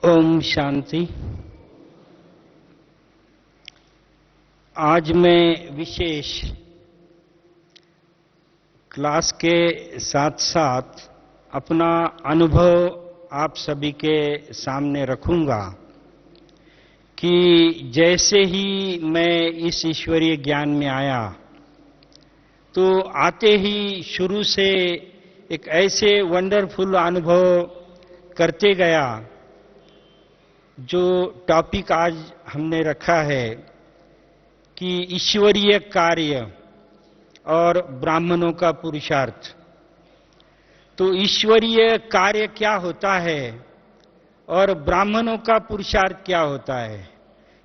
ओम शांति। आज मैं विशेष क्लास के साथ साथ अपना अनुभव आप सभी के सामने रखूंगा कि जैसे ही मैं इस ईश्वरीय ज्ञान में आया तो आते ही शुरू से एक ऐसे वंडरफुल अनुभव करते गया। जो टॉपिक आज हमने रखा है कि ईश्वरीय कार्य और ब्राह्मणों का पुरुषार्थ। तो ईश्वरीय कार्य क्या होता है और ब्राह्मणों का पुरुषार्थ क्या होता है,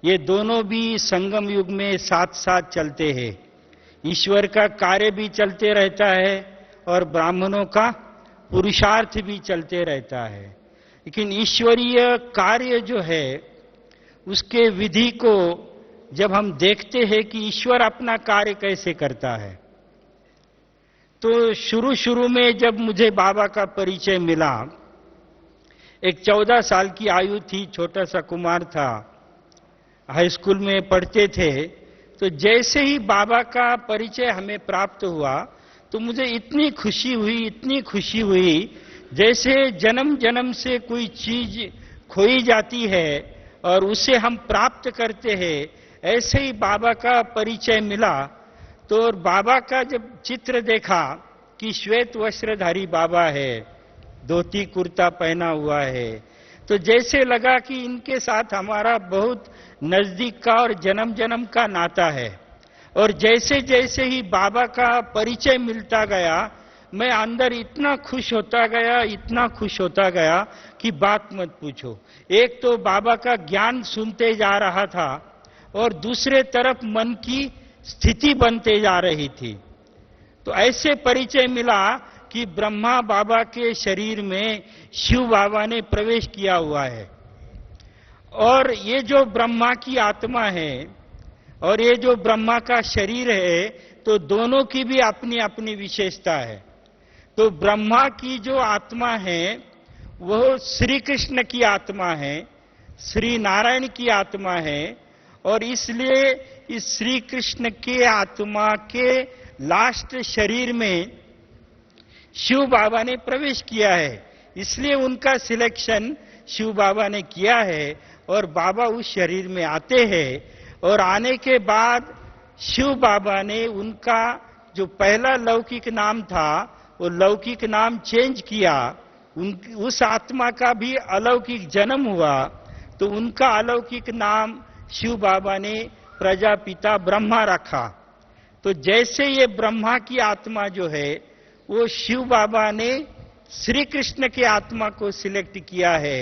ये दोनों भी संगम युग में साथ साथ चलते हैं। ईश्वर का कार्य भी चलते रहता है और ब्राह्मणों का पुरुषार्थ भी चलते रहता है। लेकिन ईश्वरीय कार्य जो है उसके विधि को जब हम देखते हैं कि ईश्वर अपना कार्य कैसे करता है, तो शुरू में जब मुझे बाबा का परिचय मिला, एक 14 साल की आयु थी, छोटा सा कुमार था, हाई स्कूल में पढ़ते थे। तो जैसे ही बाबा का परिचय हमें प्राप्त हुआ तो मुझे इतनी खुशी हुई जैसे जन्म जन्म से कोई चीज खोई जाती है और उसे हम प्राप्त करते हैं। ऐसे ही बाबा का परिचय मिला तो और बाबा का जब चित्र देखा कि श्वेत वस्त्रधारी बाबा है, धोती कुर्ता पहना हुआ है, तो जैसे लगा कि इनके साथ हमारा बहुत नजदीक का और जन्म जन्म का नाता है। और जैसे जैसे ही बाबा का परिचय मिलता गया मैं अंदर इतना खुश होता गया कि बात मत पूछो। एक तो बाबा का ज्ञान सुनते जा रहा था और दूसरे तरफ मन की स्थिति बनते जा रही थी। तो ऐसे परिचय मिला कि ब्रह्मा बाबा के शरीर में शिव बाबा ने प्रवेश किया हुआ है और ये जो ब्रह्मा की आत्मा है और ये जो ब्रह्मा का शरीर है, तो दोनों की भी अपनी अपनी विशेषता है। तो ब्रह्मा की जो आत्मा है वह श्री कृष्ण की आत्मा है, श्री नारायण की आत्मा है, और इसलिए इस श्री कृष्ण के आत्मा के लास्ट शरीर में शिव बाबा ने प्रवेश किया है। इसलिए उनका सिलेक्शन शिव बाबा ने किया है और बाबा उस शरीर में आते हैं। और आने के बाद शिव बाबा ने उनका जो पहला लौकिक नाम था वो लौकिक नाम चेंज किया। उस आत्मा का भी अलौकिक जन्म हुआ तो उनका अलौकिक नाम शिव बाबा ने प्रजापिता ब्रह्मा रखा। तो जैसे ये ब्रह्मा की आत्मा जो है वो शिव बाबा ने श्री कृष्ण के आत्मा को सिलेक्ट किया है,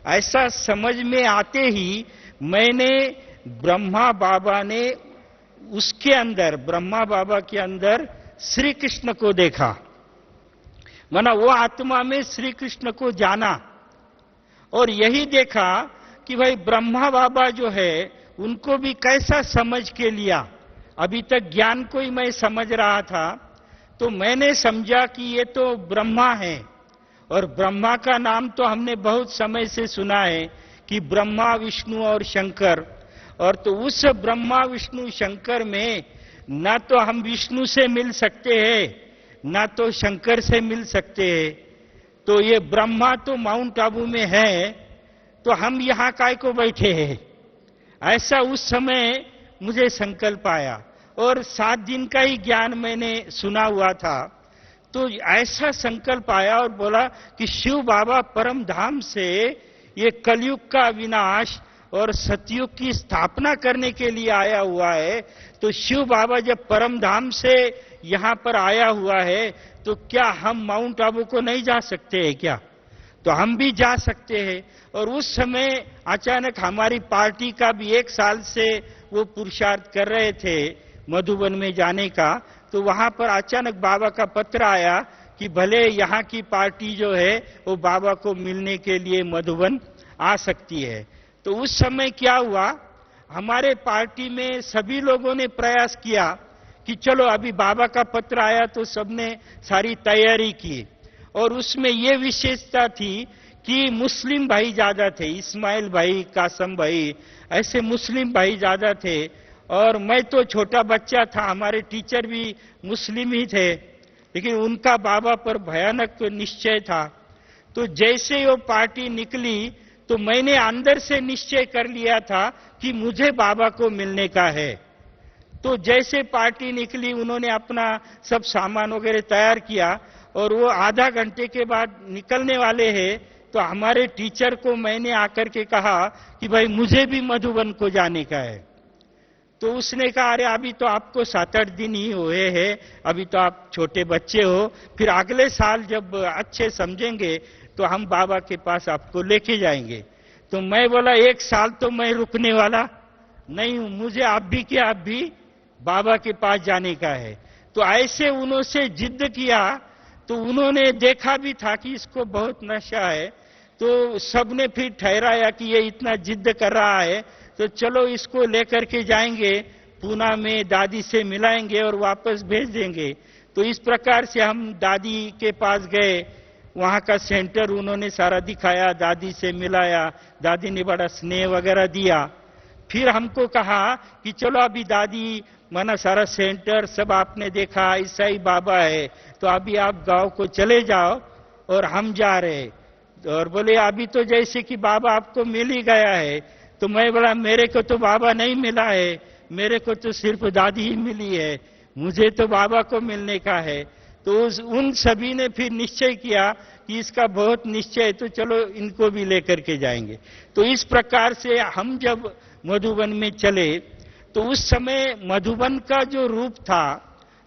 ऐसा समझ में आते ही मैंने ब्रह्मा बाबा के अंदर श्री कृष्ण को देखा, माना वो आत्मा में श्री कृष्ण को जाना। और यही देखा कि भाई ब्रह्मा बाबा जो है उनको भी कैसा समझ के लिया। अभी तक ज्ञान को ही मैं समझ रहा था, तो मैंने समझा कि ये तो ब्रह्मा है। और ब्रह्मा का नाम तो हमने बहुत समय से सुना है कि ब्रह्मा विष्णु और शंकर, और तो उस ब्रह्मा विष्णु शंकर में ना तो हम विष्णु से मिल सकते हैं ना तो शंकर से मिल सकते हैं। तो ये ब्रह्मा तो माउंट आबू में है, तो हम यहां काय को बैठे हैं, ऐसा उस समय मुझे संकल्प आया। और 7 दिन का ही ज्ञान मैंने सुना हुआ था, तो ऐसा संकल्प आया और बोला कि शिव बाबा परम धाम से ये कलयुग का विनाश और सतयुग की स्थापना करने के लिए आया हुआ है। तो शिव बाबा जब परम धाम से यहां पर आया हुआ है तो क्या हम माउंट आबू को नहीं जा सकते हैं क्या? तो हम भी जा सकते हैं। और उस समय अचानक हमारी पार्टी का भी 1 साल से वो पुरुषार्थ कर रहे थे मधुबन में जाने का, तो वहां पर अचानक बाबा का पत्र आया कि भले यहाँ की पार्टी जो है वो बाबा को मिलने के लिए मधुबन आ सकती है। तो उस समय क्या हुआ, हमारे पार्टी में सभी लोगों ने प्रयास किया कि चलो अभी बाबा का पत्र आया, तो सबने सारी तैयारी की। और उसमें ये विशेषता थी कि मुस्लिम भाई ज्यादा थे, इस्माइल भाई, कासम भाई, ऐसे मुस्लिम भाई ज्यादा थे। और मैं तो छोटा बच्चा था, हमारे टीचर भी मुस्लिम ही थे, लेकिन उनका बाबा पर भयानक निश्चय था। तो जैसे वो पार्टी निकली तो मैंने अंदर से निश्चय कर लिया था कि मुझे बाबा को मिलने का है। तो जैसे पार्टी निकली, उन्होंने अपना सब सामान वगैरह तैयार किया और वो आधा घंटे के बाद निकलने वाले हैं। तो हमारे टीचर को मैंने आकर के कहा कि भाई मुझे भी मधुबन को जाने का है। तो उसने कहा, अरे अभी तो आपको 7-8 दिन ही हुए हैं, अभी तो आप छोटे बच्चे हो, फिर अगले साल जब अच्छे समझेंगे तो हम बाबा के पास आपको लेके जाएंगे। तो मैं बोला, 1 साल तो मैं रुकने वाला नहीं हूं, मुझे आप भी क्या आप भी बाबा के पास जाने का है। तो ऐसे उन्होंने जिद किया। तो उन्होंने देखा भी था कि इसको बहुत नशा है, तो सबने फिर ठहराया कि ये इतना जिद कर रहा है तो चलो इसको लेकर के जाएंगे, पूना में दादी से मिलाएंगे और वापस भेज देंगे। तो इस प्रकार से हम दादी के पास गए, वहां का सेंटर उन्होंने सारा दिखाया, दादी से मिलाया, दादी ने बड़ा स्नेह वगैरह दिया। फिर हमको कहा कि चलो अभी दादी माना सारा सेंटर सब आपने देखा, ईसाई बाबा है, तो अभी आप गांव को चले जाओ और हम जा रहे। और बोले अभी तो जैसे कि बाबा आपको मिल ही गया है। तो मैं बोला, मेरे को तो बाबा नहीं मिला है, मेरे को तो सिर्फ दादी ही मिली है, मुझे तो बाबा को मिलने का है। तो उन सभी ने फिर निश्चय किया कि इसका बहुत निश्चय है, तो चलो इनको भी लेकर के जाएंगे। तो इस प्रकार से हम जब मधुबन में चले तो उस समय मधुबन का जो रूप था,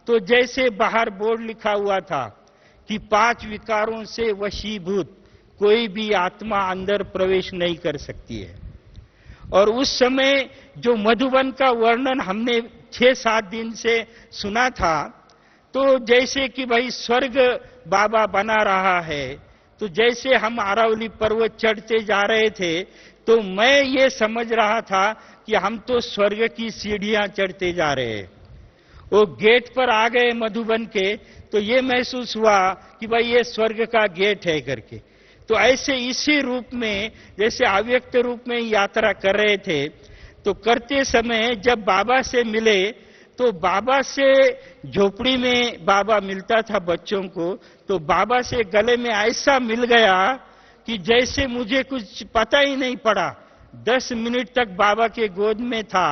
तो जैसे बाहर बोर्ड लिखा हुआ था कि 5 विकारों से वशीभूत कोई भी आत्मा अंदर प्रवेश नहीं कर सकती है। और उस समय जो मधुबन का वर्णन हमने 6-7 दिन से सुना था, तो जैसे कि भाई स्वर्ग बाबा बना रहा है। तो जैसे हम अरावली पर्वत चढ़ते जा रहे थे तो मैं ये समझ रहा था कि हम तो स्वर्ग की सीढ़ियां चढ़ते जा रहे हैं। वो गेट पर आ गए मधुबन के, तो ये महसूस हुआ कि भाई ये स्वर्ग का गेट है करके। तो ऐसे इसी रूप में जैसे अव्यक्त रूप में यात्रा कर रहे थे। तो करते समय जब बाबा से मिले तो बाबा से झोपड़ी में बाबा मिलता था बच्चों को, तो बाबा से गले में ऐसा मिल गया कि जैसे मुझे कुछ पता ही नहीं पड़ा। 10 मिनट तक बाबा के गोद में था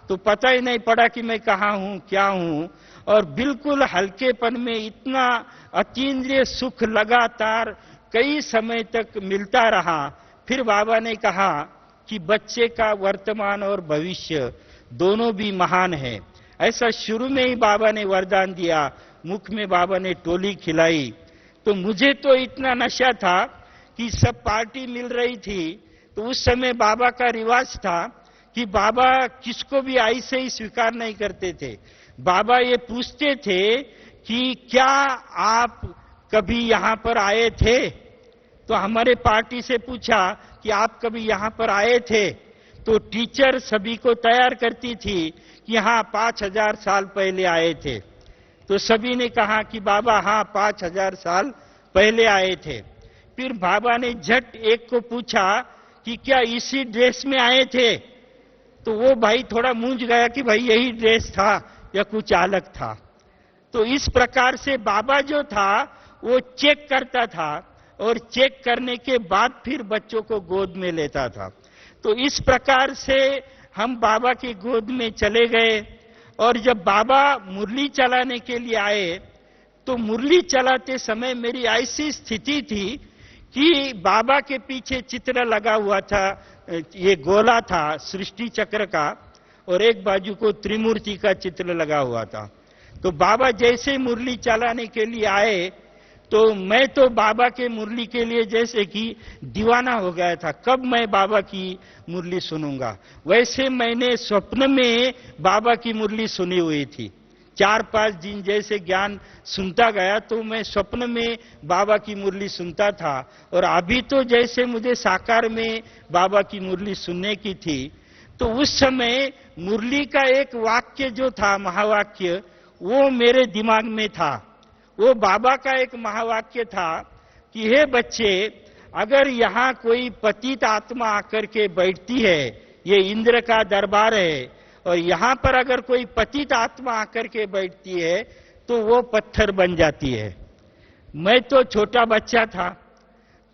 तो पता ही नहीं पड़ा कि मैं कहाँ हूं, क्या हूं। और बिल्कुल हल्केपन में इतना अतीन्द्रिय सुख लगातार कई समय तक मिलता रहा। फिर बाबा ने कहा कि बच्चे का वर्तमान और भविष्य दोनों भी महान है। ऐसा शुरू में ही बाबा ने वरदान दिया, मुख में बाबा ने टोली खिलाई। तो मुझे तो इतना नशा था कि सब पार्टी मिल रही थी। तो उस समय बाबा का रिवाज था कि बाबा किसको भी ऐसे ही स्वीकार नहीं करते थे। बाबा ये पूछते थे कि क्या आप कभी यहां पर आए थे? तो हमारे पार्टी से पूछा कि आप कभी यहां पर आए थे? तो टीचर सभी को तैयार करती थी कि हाँ 5000 साल पहले आए थे। तो सभी ने कहा कि बाबा हाँ 5000 साल पहले आए थे। फिर बाबा ने झट एक को पूछा कि क्या इसी ड्रेस में आए थे? तो वो भाई थोड़ा मूंझ गया कि भाई यही ड्रेस था या कुछ अलग था। तो इस प्रकार से बाबा जो था वो चेक करता था और चेक करने के बाद फिर बच्चों को गोद में लेता था। तो इस प्रकार से हम बाबा की गोद में चले गए। और जब बाबा मुरली चलाने के लिए आए तो मुरली चलाते समय मेरी ऐसी स्थिति थी कि बाबा के पीछे चित्र लगा हुआ था, ये गोला था सृष्टि चक्र का, और एक बाजू को त्रिमूर्ति का चित्र लगा हुआ था। तो बाबा जैसे मुरली चलाने के लिए आए तो मैं तो बाबा के मुरली के लिए जैसे कि दीवाना हो गया था, कब मैं बाबा की मुरली सुनूंगा। वैसे मैंने स्वप्न में बाबा की मुरली सुनी हुई थी। 4-5 दिन जैसे ज्ञान सुनता गया तो मैं स्वप्न में बाबा की मुरली सुनता था। और अभी तो जैसे मुझे साकार में बाबा की मुरली सुनने की थी। तो उस समय मुरली का एक वाक्य जो था, महावाक्य, वो मेरे दिमाग में था। वो बाबा का एक महावाक्य था कि हे बच्चे, अगर यहाँ कोई पतित आत्मा आकर के बैठती है, ये इंद्र का दरबार है, और यहाँ पर अगर कोई पतित आत्मा आकर के बैठती है तो वो पत्थर बन जाती है। मैं तो छोटा बच्चा था,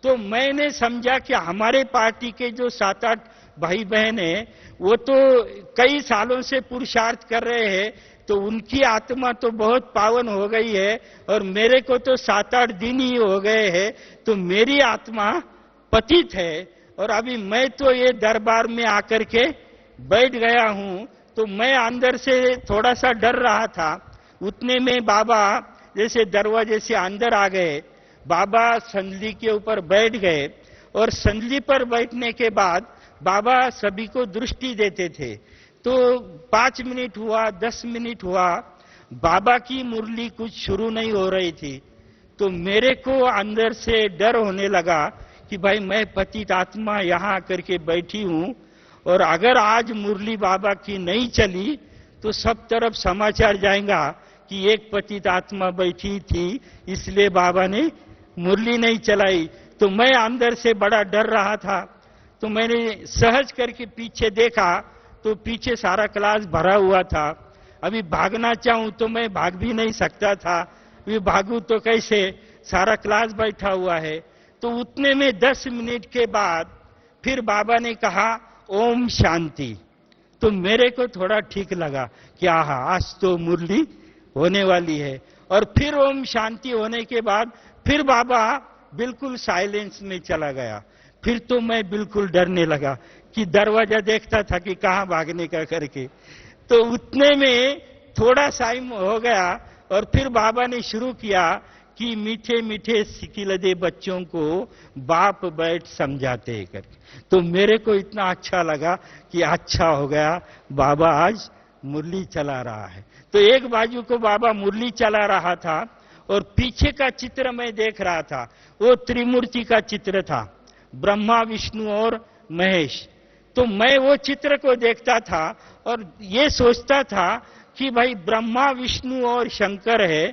तो मैंने समझा कि हमारे पार्टी के जो 7-8 भाई बहन हैं, वो तो कई सालों से पुरुषार्थ कर रहे हैं, तो उनकी आत्मा तो बहुत पावन हो गई है, और मेरे को तो 7-8 दिन ही हो गए हैं, तो मेरी आत्मा पतित है, और अभी मैं तो ये दरबार में आकर के बैठ गया हूं। तो मैं अंदर से थोड़ा सा डर रहा था। उतने में बाबा जैसे दरवाजे से अंदर आ गए, बाबा संदली के ऊपर बैठ गए, और संदली पर बैठने के बाद बाबा सभी को दृष्टि देते थे। तो 5 मिनट हुआ, 10 मिनट हुआ, बाबा की मुरली कुछ शुरू नहीं हो रही थी। तो मेरे को अंदर से डर होने लगा कि भाई मैं पतित आत्मा यहाँ आकर के बैठी हूं, और अगर आज मुरली बाबा की नहीं चली तो सब तरफ समाचार जाएगा कि एक पतित आत्मा बैठी थी, इसलिए बाबा ने मुरली नहीं चलाई। तो मैं अंदर से बड़ा डर रहा था। तो मैंने सहज करके पीछे देखा, तो पीछे सारा क्लास भरा हुआ था। अभी भागना चाहूं तो मैं भाग भी नहीं सकता था, अभी भागूं तो कैसे, सारा क्लास बैठा हुआ है। तो उतने में 10 मिनट के बाद फिर बाबा ने कहा ओम शांति। तो मेरे को थोड़ा ठीक लगा कि आहा, आज तो मुरली होने वाली है। और फिर ओम शांति होने के बाद फिर बाबा बिल्कुल साइलेंस में चला गया। फिर तो मैं बिल्कुल डरने लगा कि दरवाजा देखता था कि कहां भागने का करके। तो उतने में थोड़ा टाइम हो गया, और फिर बाबा ने शुरू किया कि मीठे मीठे सिकिलदे बच्चों को बाप बैठ समझाते हैं करके। तो मेरे को इतना अच्छा लगा कि अच्छा हो गया, बाबा आज मुरली चला रहा है। तो एक बाजू को बाबा मुरली चला रहा था, और पीछे का चित्र मैं देख रहा था, वो त्रिमूर्ति का चित्र था, ब्रह्मा विष्णु और महेश। तो मैं वो चित्र को देखता था और ये सोचता था कि भाई ब्रह्मा विष्णु और शंकर है,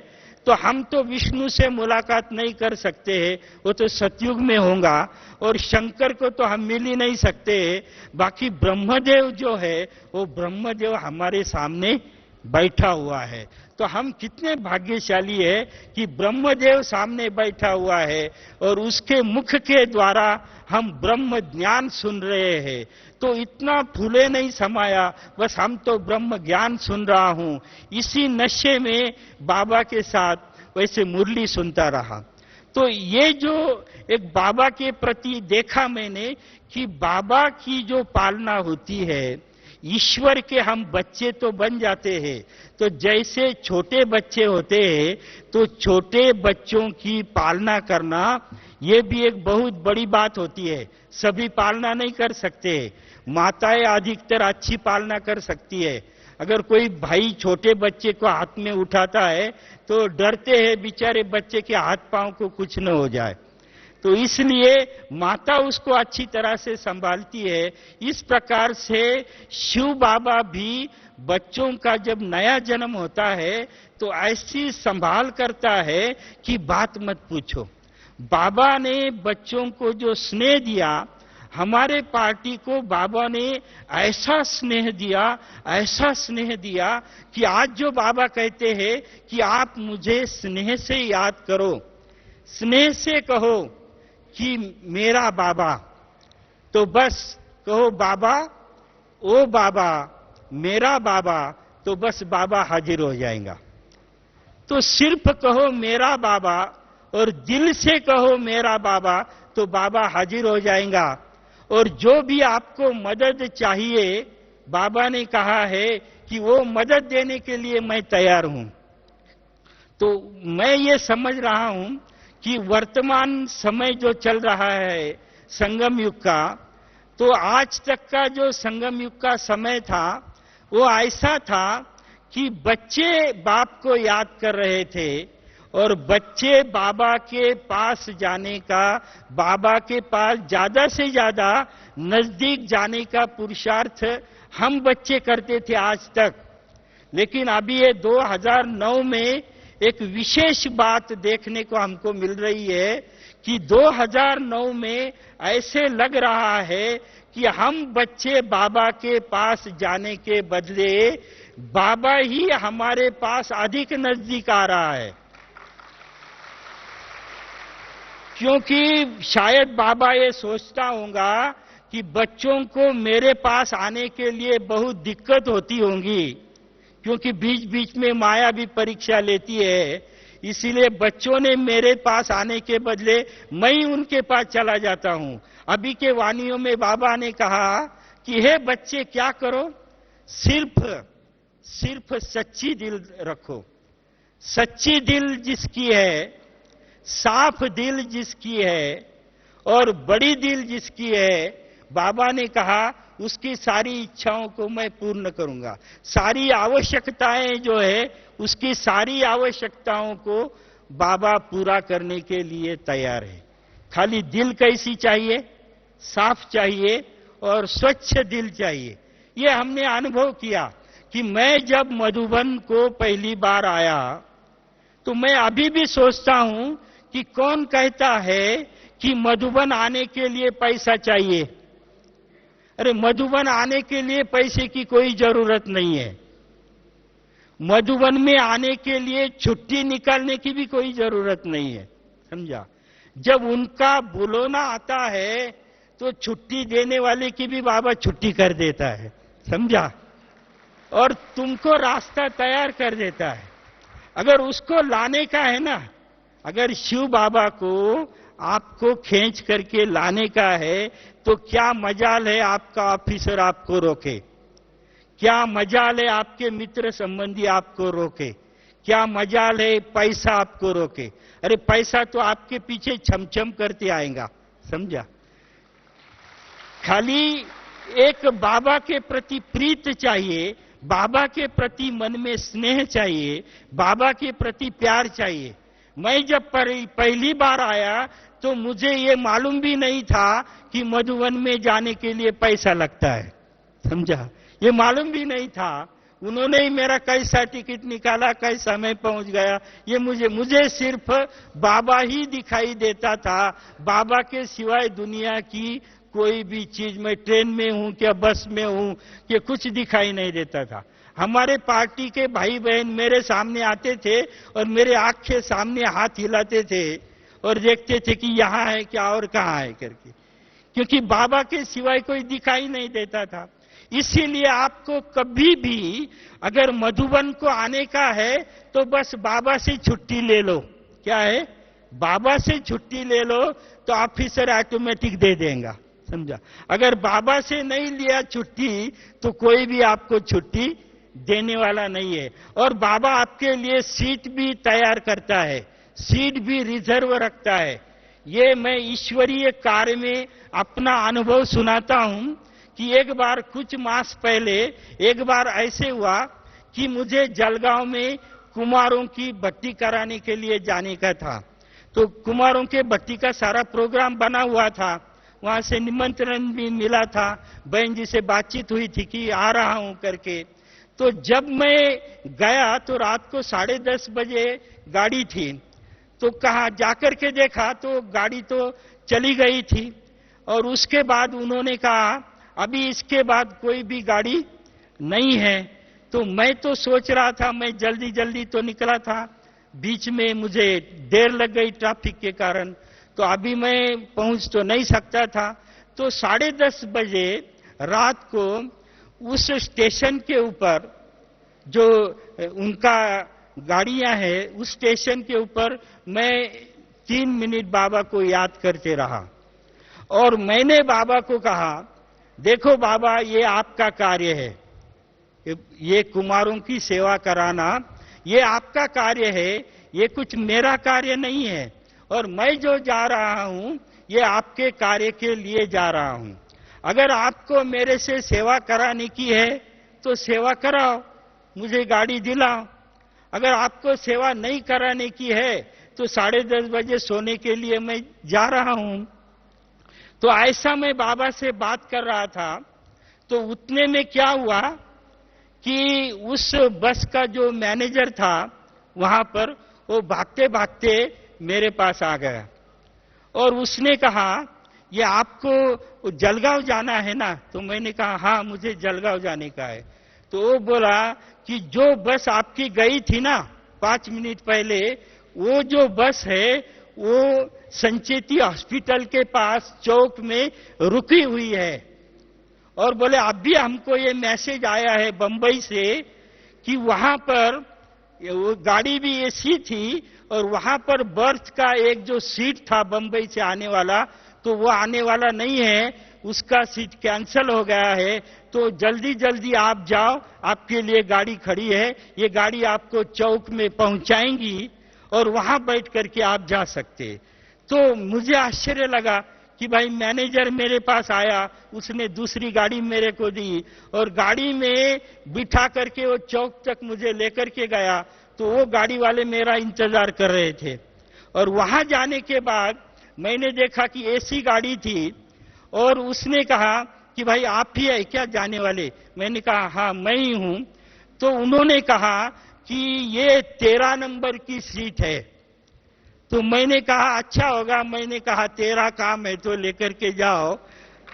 तो हम तो विष्णु से मुलाकात नहीं कर सकते हैं, वो तो सतयुग में होगा, और शंकर को तो हम मिल ही नहीं सकते। बाकी ब्रह्मदेव जो है, वो ब्रह्मदेव हमारे सामने बैठा हुआ है। तो हम कितने भाग्यशाली है कि ब्रह्मदेव सामने बैठा हुआ है, और उसके मुख के द्वारा हम ब्रह्म ज्ञान सुन रहे हैं। तो इतना फूले नहीं समाया, बस हम तो ब्रह्म ज्ञान सुन रहा हूं। इसी नशे में बाबा के साथ वैसे मुरली सुनता रहा। तो ये जो एक बाबा के प्रति देखा मैंने कि बाबा की जो पालना होती है, ईश्वर के हम बच्चे तो बन जाते हैं। तो जैसे छोटे बच्चे होते हैं, तो छोटे बच्चों की पालना करना ये भी एक बहुत बड़ी बात होती है। सभी पालना नहीं कर सकते, माताएं अधिकतर अच्छी पालना कर सकती है। अगर कोई भाई छोटे बच्चे को हाथ में उठाता है तो डरते हैं बेचारे बच्चे के हाथ पांव को कुछ न हो जाए, तो इसलिए माता उसको अच्छी तरह से संभालती है। इस प्रकार से शिव बाबा भी बच्चों का जब नया जन्म होता है तो ऐसी संभाल करता है कि बात मत पूछो। बाबा ने बच्चों को जो स्नेह दिया, हमारे पार्टी को बाबा ने ऐसा स्नेह दिया, ऐसा स्नेह दिया कि आज जो बाबा कहते हैं कि आप मुझे स्नेह से याद करो, स्नेह से कहो कि मेरा बाबा, तो बस कहो बाबा, ओ बाबा, मेरा बाबा, तो बस बाबा हाजिर हो जाएगा। तो सिर्फ कहो मेरा बाबा और दिल से कहो मेरा बाबा, तो बाबा हाजिर हो जाएगा। और जो भी आपको मदद चाहिए, बाबा ने कहा है कि वो मदद देने के लिए मैं तैयार हूं। तो मैं ये समझ रहा हूं कि वर्तमान समय जो चल रहा है संगम युग का, तो आज तक का जो संगम युग का समय था वो ऐसा था कि बच्चे बाप को याद कर रहे थे, और बच्चे बाबा के पास जाने का, बाबा के पास ज्यादा से ज्यादा नजदीक जाने का पुरुषार्थ हम बच्चे करते थे आज तक। लेकिन अभी ये 2009 में एक विशेष बात देखने को हमको मिल रही है कि 2009 में ऐसे लग रहा है कि हम बच्चे बाबा के पास जाने के बदले बाबा ही हमारे पास अधिक नजदीक आ रहा है। क्योंकि शायद बाबा ये सोचता होगा कि बच्चों को मेरे पास आने के लिए बहुत दिक्कत होती होंगी, क्योंकि बीच बीच में माया भी परीक्षा लेती है, इसीलिए बच्चों ने मेरे पास आने के बदले मैं ही उनके पास चला जाता हूं। अभी के वाणियों में बाबा ने कहा कि हे बच्चे, क्या करो, सिर्फ सच्ची दिल रखो। सच्ची दिल जिसकी है, साफ दिल जिसकी है और बड़ी दिल जिसकी है, बाबा ने कहा उसकी सारी इच्छाओं को मैं पूर्ण करूंगा। सारी आवश्यकताएं जो है, उसकी सारी आवश्यकताओं को बाबा पूरा करने के लिए तैयार है। खाली दिल कैसी चाहिए? साफ चाहिए और स्वच्छ दिल चाहिए। ये हमने अनुभव किया कि मैं जब मधुबन को पहली बार आया तो मैं अभी भी सोचता हूं कि कौन कहता है कि मधुबन आने के लिए पैसा चाहिए। अरे मधुबन आने के लिए पैसे की कोई जरूरत नहीं है। मधुबन में आने के लिए छुट्टी निकालने की भी कोई जरूरत नहीं है, समझा। जब उनका बुलाना आता है तो छुट्टी देने वाले की भी बाबा छुट्टी कर देता है, समझा, और तुमको रास्ता तैयार कर देता है। अगर उसको लाने का है ना, अगर शिव बाबा को आपको खींच करके लाने का है तो क्या मजाल है आपका ऑफिसर आपको रोके, क्या मजाल है आपके मित्र संबंधी आपको रोके, क्या मजाल है पैसा आपको रोके। अरे पैसा तो आपके पीछे छमछम करते आएगा, समझा। खाली एक बाबा के प्रति प्रीत चाहिए, बाबा के प्रति मन में स्नेह चाहिए, बाबा के प्रति प्यार चाहिए। मैं जब पहली बार आया तो मुझे ये मालूम भी नहीं था कि मधुबन में जाने के लिए पैसा लगता है, समझा, ये मालूम भी नहीं था। उन्होंने ही मेरा कैसा टिकट निकाला, कैसा मैं पहुंच गया, ये मुझे सिर्फ बाबा ही दिखाई देता था। बाबा के सिवाय दुनिया की कोई भी चीज, मैं ट्रेन में हूं क्या बस में हूं, ये कुछ दिखाई नहीं देता था। हमारे पार्टी के भाई बहन मेरे सामने आते थे और मेरे आंख के सामने हाथ हिलाते थे और देखते थे कि यहां है क्या और कहां है करके, क्योंकि बाबा के सिवाय कोई दिखाई नहीं देता था। इसीलिए आपको कभी भी अगर मधुबन को आने का है तो बस बाबा से छुट्टी ले लो। क्या है? बाबा से छुट्टी ले लो तो ऑफिसर ऑटोमेटिक दे देगा, समझा। अगर बाबा से नहीं लिया छुट्टी तो कोई भी आपको छुट्टी देने वाला नहीं है। और बाबा आपके लिए सीट भी तैयार करता है, सीट भी रिजर्व रखता है। ये मैं ईश्वरीय कार्य में अपना अनुभव सुनाता हूं कि एक बार कुछ मास पहले एक बार ऐसे हुआ कि मुझे जलगांव में कुमारों की भट्टी कराने के लिए जाने का था। तो कुमारों के भट्टी का सारा प्रोग्राम बना हुआ था, वहां से निमंत्रण भी मिला था, बहन जी से बातचीत हुई थी कि आ रहा हूं करके। तो जब मैं गया तो रात को 10:30 बजे गाड़ी थी, तो कहा जाकर के देखा तो गाड़ी तो चली गई थी। और उसके बाद उन्होंने कहा अभी इसके बाद कोई भी गाड़ी नहीं है। तो मैं तो सोच रहा था, मैं जल्दी जल्दी तो निकला था, बीच में मुझे देर लग गई ट्रैफिक के कारण, तो अभी मैं पहुंच तो नहीं सकता था। तो 10:30 बजे रात को उस स्टेशन के ऊपर जो उनका गाड़ियां हैं, उस स्टेशन के ऊपर मैं 3 मिनट बाबा को याद करते रहा। और मैंने बाबा को कहा, देखो बाबा, ये आपका कार्य है, ये कुमारों की सेवा कराना ये आपका कार्य है, ये कुछ मेरा कार्य नहीं है। और मैं जो जा रहा हूं ये आपके कार्य के लिए जा रहा हूं। अगर आपको मेरे से सेवा कराने की है तो सेवा कराओ, मुझे गाड़ी दिलाओ। अगर आपको सेवा नहीं कराने की है तो 10:30 बजे सोने के लिए मैं जा रहा हूं। तो ऐसा मैं बाबा से बात कर रहा था। तो उतने में क्या हुआ कि उस बस का जो मैनेजर था वहां पर, वो भागते भागते मेरे पास आ गया और उसने कहा ये आपको जलगांव जाना है ना? तो मैंने कहा हाँ मुझे जलगांव जाने का है। तो वो बोला कि जो बस आपकी गई थी ना 5 मिनट पहले, वो जो बस है वो संचेती हॉस्पिटल के पास चौक में रुकी हुई है। और बोले अभी हमको ये मैसेज आया है बंबई से कि वहां पर वो गाड़ी भी एसी थी और वहां पर बर्थ का एक जो सीट था बंबई से आने वाला, तो वो आने वाला नहीं है, उसका सीट कैंसिल हो गया है। तो जल्दी जल्दी आप जाओ, आपके लिए गाड़ी खड़ी है, ये गाड़ी आपको चौक में पहुंचाएंगी और वहां बैठ करके आप जा सकते। तो मुझे आश्चर्य लगा कि भाई मैनेजर मेरे पास आया, उसने दूसरी गाड़ी मेरे को दी और गाड़ी में बिठा करके वो चौक तक मुझे लेकर के गया। तो वो गाड़ी वाले मेरा इंतजार कर रहे थे। और वहां जाने के बाद मैंने देखा कि एसी गाड़ी थी और उसने कहा कि भाई आप ही है क्या जाने वाले? मैंने कहा हाँ मैं ही हूं। तो उन्होंने कहा कि ये 13 नंबर की सीट है। तो मैंने कहा अच्छा होगा, मैंने कहा तेरा काम है तो लेकर के जाओ।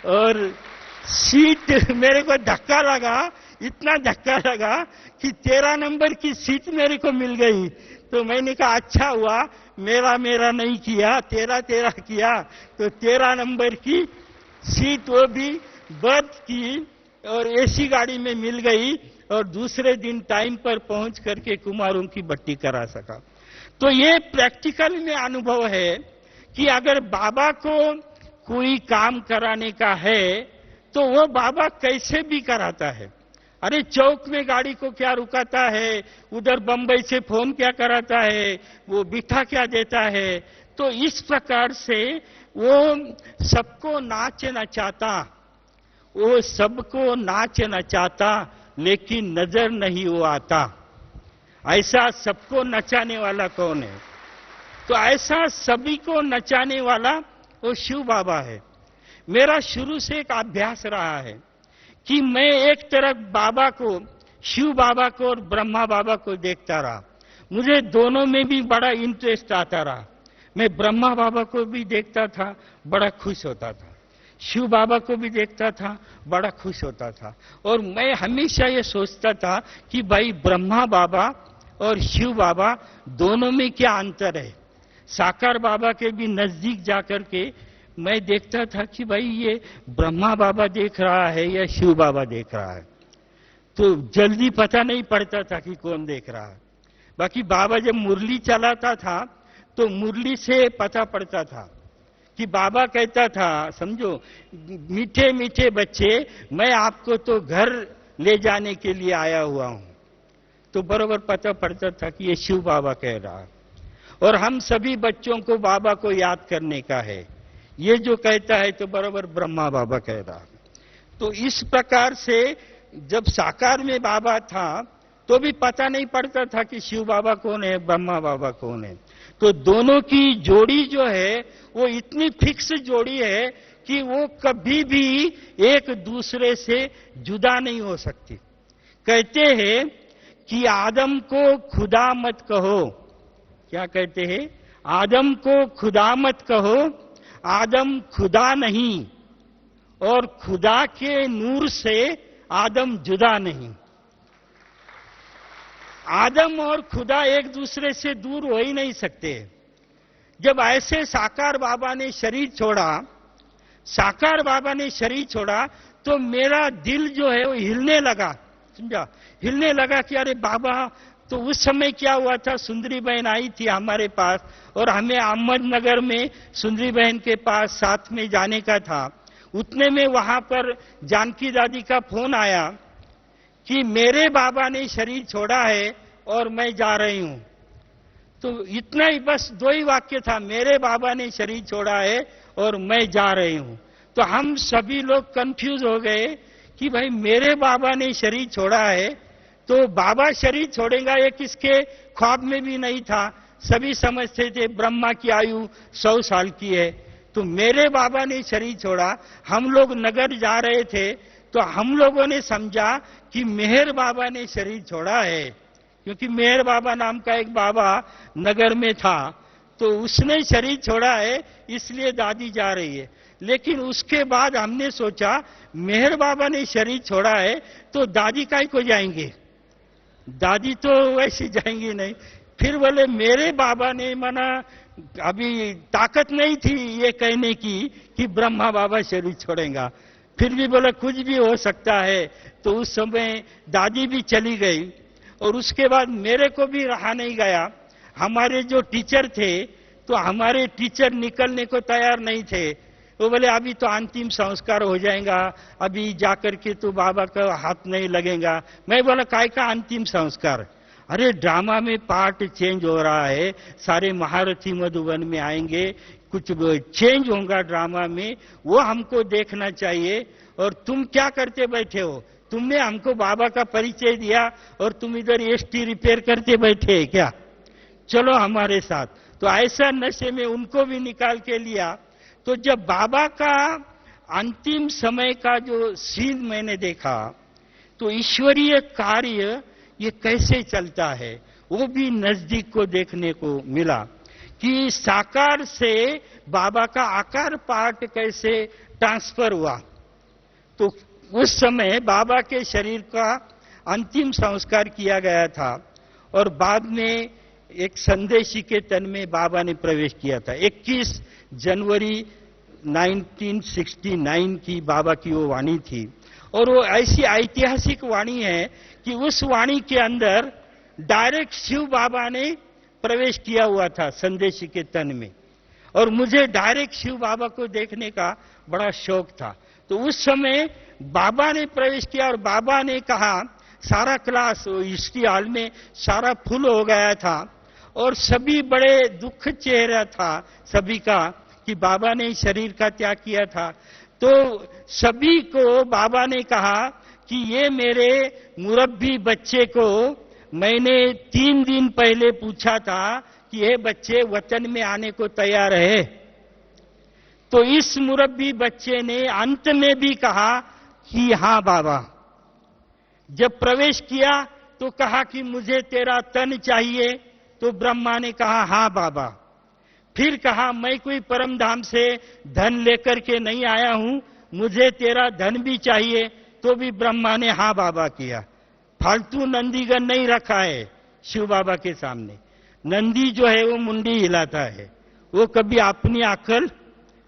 और सीट मेरे को धक्का लगा, इतना धक्का लगा कि 13 नंबर की सीट मेरे को मिल गई। तो मैंने कहा अच्छा हुआ मेरा नहीं किया, तेरा किया। तो 13 नंबर की सीट वो भी बर्थ की और एसी गाड़ी में मिल गई और दूसरे दिन टाइम पर पहुंच करके कुमारों की भट्टी करा सका। तो ये प्रैक्टिकल में अनुभव है कि अगर बाबा को कोई काम कराने का है तो वो बाबा कैसे भी कराता है। अरे चौक में गाड़ी को क्या रुकाता है, उधर बंबई से फोन क्या कराता है, वो बिठा क्या देता है। तो इस प्रकार से वो सबको नाच नचाता, वो सबको नाच नचाता लेकिन नजर नहीं वो आता। ऐसा सबको नचाने वाला कौन है? तो ऐसा सभी को नचाने वाला वो शिव बाबा है। मेरा शुरू से एक अभ्यास रहा है कि मैं एक तरफ बाबा को, शिव बाबा को और ब्रह्मा बाबा को देखता रहा। मुझे दोनों में भी बड़ा इंटरेस्ट आता रहा। मैं ब्रह्मा बाबा को भी देखता था, बड़ा खुश होता था, शिव बाबा को भी देखता था, बड़ा खुश होता था। और मैं हमेशा ये सोचता था कि भाई ब्रह्मा बाबा और शिव बाबा दोनों में क्या अंतर है। साकार बाबा के भी नजदीक जाकर के मैं देखता था कि भाई ये ब्रह्मा बाबा देख रहा है या शिव बाबा देख रहा है। तो जल्दी पता नहीं पड़ता था कि कौन देख रहा है। बाकी बाबा जब मुरली चलाता था तो मुरली से पता पड़ता था कि बाबा कहता था, समझो मीठे मीठे बच्चे मैं आपको तो घर ले जाने के लिए आया हुआ हूं। तो बराबर पता पड़ता था कि ये शिव बाबा कह रहा है। और हम सभी बच्चों को बाबा को याद करने का है, ये जो कहता है तो बराबर ब्रह्मा बाबा कह रहा है। तो इस प्रकार से जब साकार में बाबा था तो भी पता नहीं पड़ता था कि शिव बाबा कौन है, ब्रह्मा बाबा कौन है। तो दोनों की जोड़ी जो है वो इतनी फिक्स जोड़ी है कि वो कभी भी एक दूसरे से जुदा नहीं हो सकती। कहते हैं कि आदम को खुदा मत कहो। क्या कहते हैं? आदम को खुदा मत कहो, आदम खुदा नहीं और खुदा के नूर से आदम जुदा नहीं। आदम और खुदा एक दूसरे से दूर हो ही नहीं सकते। जब ऐसे साकार बाबा ने शरीर छोड़ा, साकार बाबा ने शरीर छोड़ा तो मेरा दिल जो है वो हिलने लगा, समझा, हिलने लगा कि अरे बाबा। तो उस समय क्या हुआ था, सुंदरी बहन आई थी हमारे पास और हमें अहमदनगर में सुंदरी बहन के पास साथ में जाने का था। उतने में वहां पर जानकी दादी का फोन आया कि मेरे बाबा ने शरीर छोड़ा है और मैं जा रही हूं। तो इतना ही, बस 2 ही वाक्य था, मेरे बाबा ने शरीर छोड़ा है और मैं जा रही हूं। तो हम सभी लोग कंफ्यूज हो गए कि भाई मेरे बाबा ने शरीर छोड़ा है तो बाबा शरीर छोड़ेगा, ये किसके ख्वाब में भी नहीं था। सभी समझते थे ब्रह्मा की आयु 100 साल की है। तो मेरे बाबा ने शरीर छोड़ा, हम लोग नगर जा रहे थे तो हम लोगों ने समझा कि मेहर बाबा ने शरीर छोड़ा है, क्योंकि मेहर बाबा नाम का एक बाबा नगर में था। तो उसने शरीर छोड़ा है, इसलिए दादी जा रही है। लेकिन उसके बाद हमने सोचा मेहर बाबा ने शरीर छोड़ा है तो दादी काहे को जाएंगे, दादी तो वैसे जाएंगी नहीं। फिर बोले मेरे बाबा ने मना, अभी ताकत नहीं थी ये कहने की कि ब्रह्मा बाबा शरीर छोड़ेगा। फिर भी बोले कुछ भी हो सकता है। तो उस समय दादी भी चली गई और उसके बाद मेरे को भी रहा नहीं गया। हमारे जो टीचर थे तो हमारे टीचर निकलने को तैयार नहीं थे। वो बोले अभी तो अंतिम संस्कार हो जाएगा, अभी जाकर के तो बाबा का हाथ नहीं लगेगा। मैं बोला काय का अंतिम संस्कार, अरे ड्रामा में पार्ट चेंज हो रहा है, सारे महारथी मधुबन में आएंगे, कुछ चेंज होगा ड्रामा में, वो हमको देखना चाहिए। और तुम क्या करते बैठे हो, तुमने हमको बाबा का परिचय दिया और तुम इधर एसटी रिपेयर करते बैठे हैं क्या, चलो हमारे साथ। तो ऐसा नशे में उनको भी निकाल के लिया। तो जब बाबा का अंतिम समय का जो सीन मैंने देखा तो ईश्वरीय कार्य ये कैसे चलता है वो भी नजदीक को देखने को मिला कि साकार से बाबा का आकार पार्ट कैसे ट्रांसफर हुआ। तो उस समय बाबा के शरीर का अंतिम संस्कार किया गया था और बाद में एक संदेशी के तन में बाबा ने प्रवेश किया था। 21 जनवरी 1969 की बाबा की वो वाणी थी और वो ऐसी ऐतिहासिक वाणी है कि उस वाणी के अंदर डायरेक्ट शिव बाबा ने प्रवेश किया हुआ था संदेशी के तन में। और मुझे डायरेक्ट शिव बाबा को देखने का बड़ा शौक था। तो उस समय बाबा ने प्रवेश किया और बाबा ने कहा, सारा क्लास हिस्ट्री हॉल में सारा फुल हो गया था और सभी बड़े दुख चेहरा था सभी का कि बाबा ने शरीर का त्याग किया था। तो सभी को बाबा ने कहा कि ये मेरे मुरब्बी बच्चे को मैंने 3 दिन पहले पूछा था कि ये बच्चे वतन में आने को तैयार है। तो इस मुरब्बी बच्चे ने अंत में भी कहा कि हाँ बाबा। जब प्रवेश किया तो कहा कि मुझे तेरा तन चाहिए, तो ब्रह्मा ने कहा हाँ बाबा। फिर कहा मैं कोई परम धाम से धन लेकर के नहीं आया हूं, मुझे तेरा धन भी चाहिए, तो भी ब्रह्मा ने हाँ बाबा किया। फालतू नंदीगण नहीं रखा है शिव बाबा के सामने। नंदी जो है वो मुंडी हिलाता है, वो कभी अपनी अकल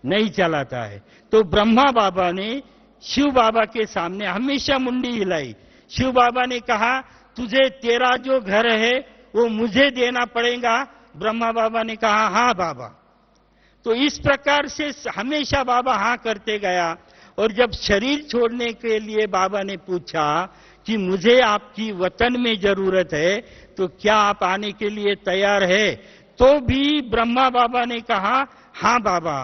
नहीं चलाता है। तो ब्रह्मा बाबा ने शिव बाबा के सामने हमेशा मुंडी हिलाई। शिव बाबा ने कहा तुझे तेरा जो घर है वो मुझे देना पड़ेगा। ब्रह्मा बाबा ने कहा हाँ बाबा। तो इस प्रकार से हमेशा बाबा हाँ करते गया। और जब शरीर छोड़ने के लिए बाबा ने पूछा कि मुझे आपकी वतन में जरूरत है तो क्या आप आने के लिए तैयार है, तो भी ब्रह्मा बाबा ने कहा हाँ बाबा।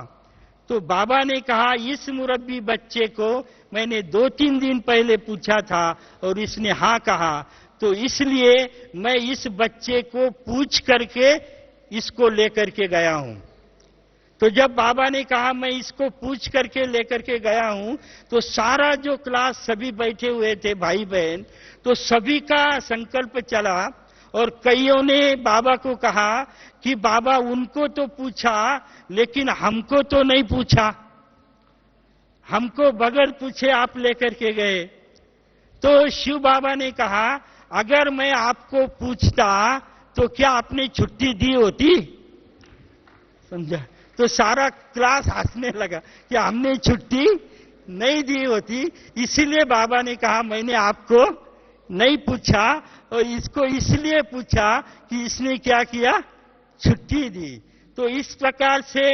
तो बाबा ने कहा इस मुरब्बी बच्चे को मैंने 2-3 दिन पहले पूछा था और इसने हाँ कहा, तो इसलिए मैं इस बच्चे को पूछ करके इसको लेकर के गया हूं। तो जब बाबा ने कहा मैं इसको पूछ करके लेकर के गया हूं, तो सारा जो क्लास सभी बैठे हुए थे भाई बहन, तो सभी का संकल्प चला और कईयों ने बाबा को कहा कि बाबा उनको तो पूछा लेकिन हमको तो नहीं पूछा, हमको बगैर पूछे आप लेकर के गए। तो शिव बाबा ने कहा अगर मैं आपको पूछता तो क्या आपने छुट्टी दी होती, समझा। तो सारा क्लास हंसने लगा कि हमने छुट्टी नहीं दी होती, इसीलिए बाबा ने कहा मैंने आपको नहीं पूछा और इसको इसलिए पूछा कि इसने क्या किया, छुट्टी दी। तो इस प्रकार से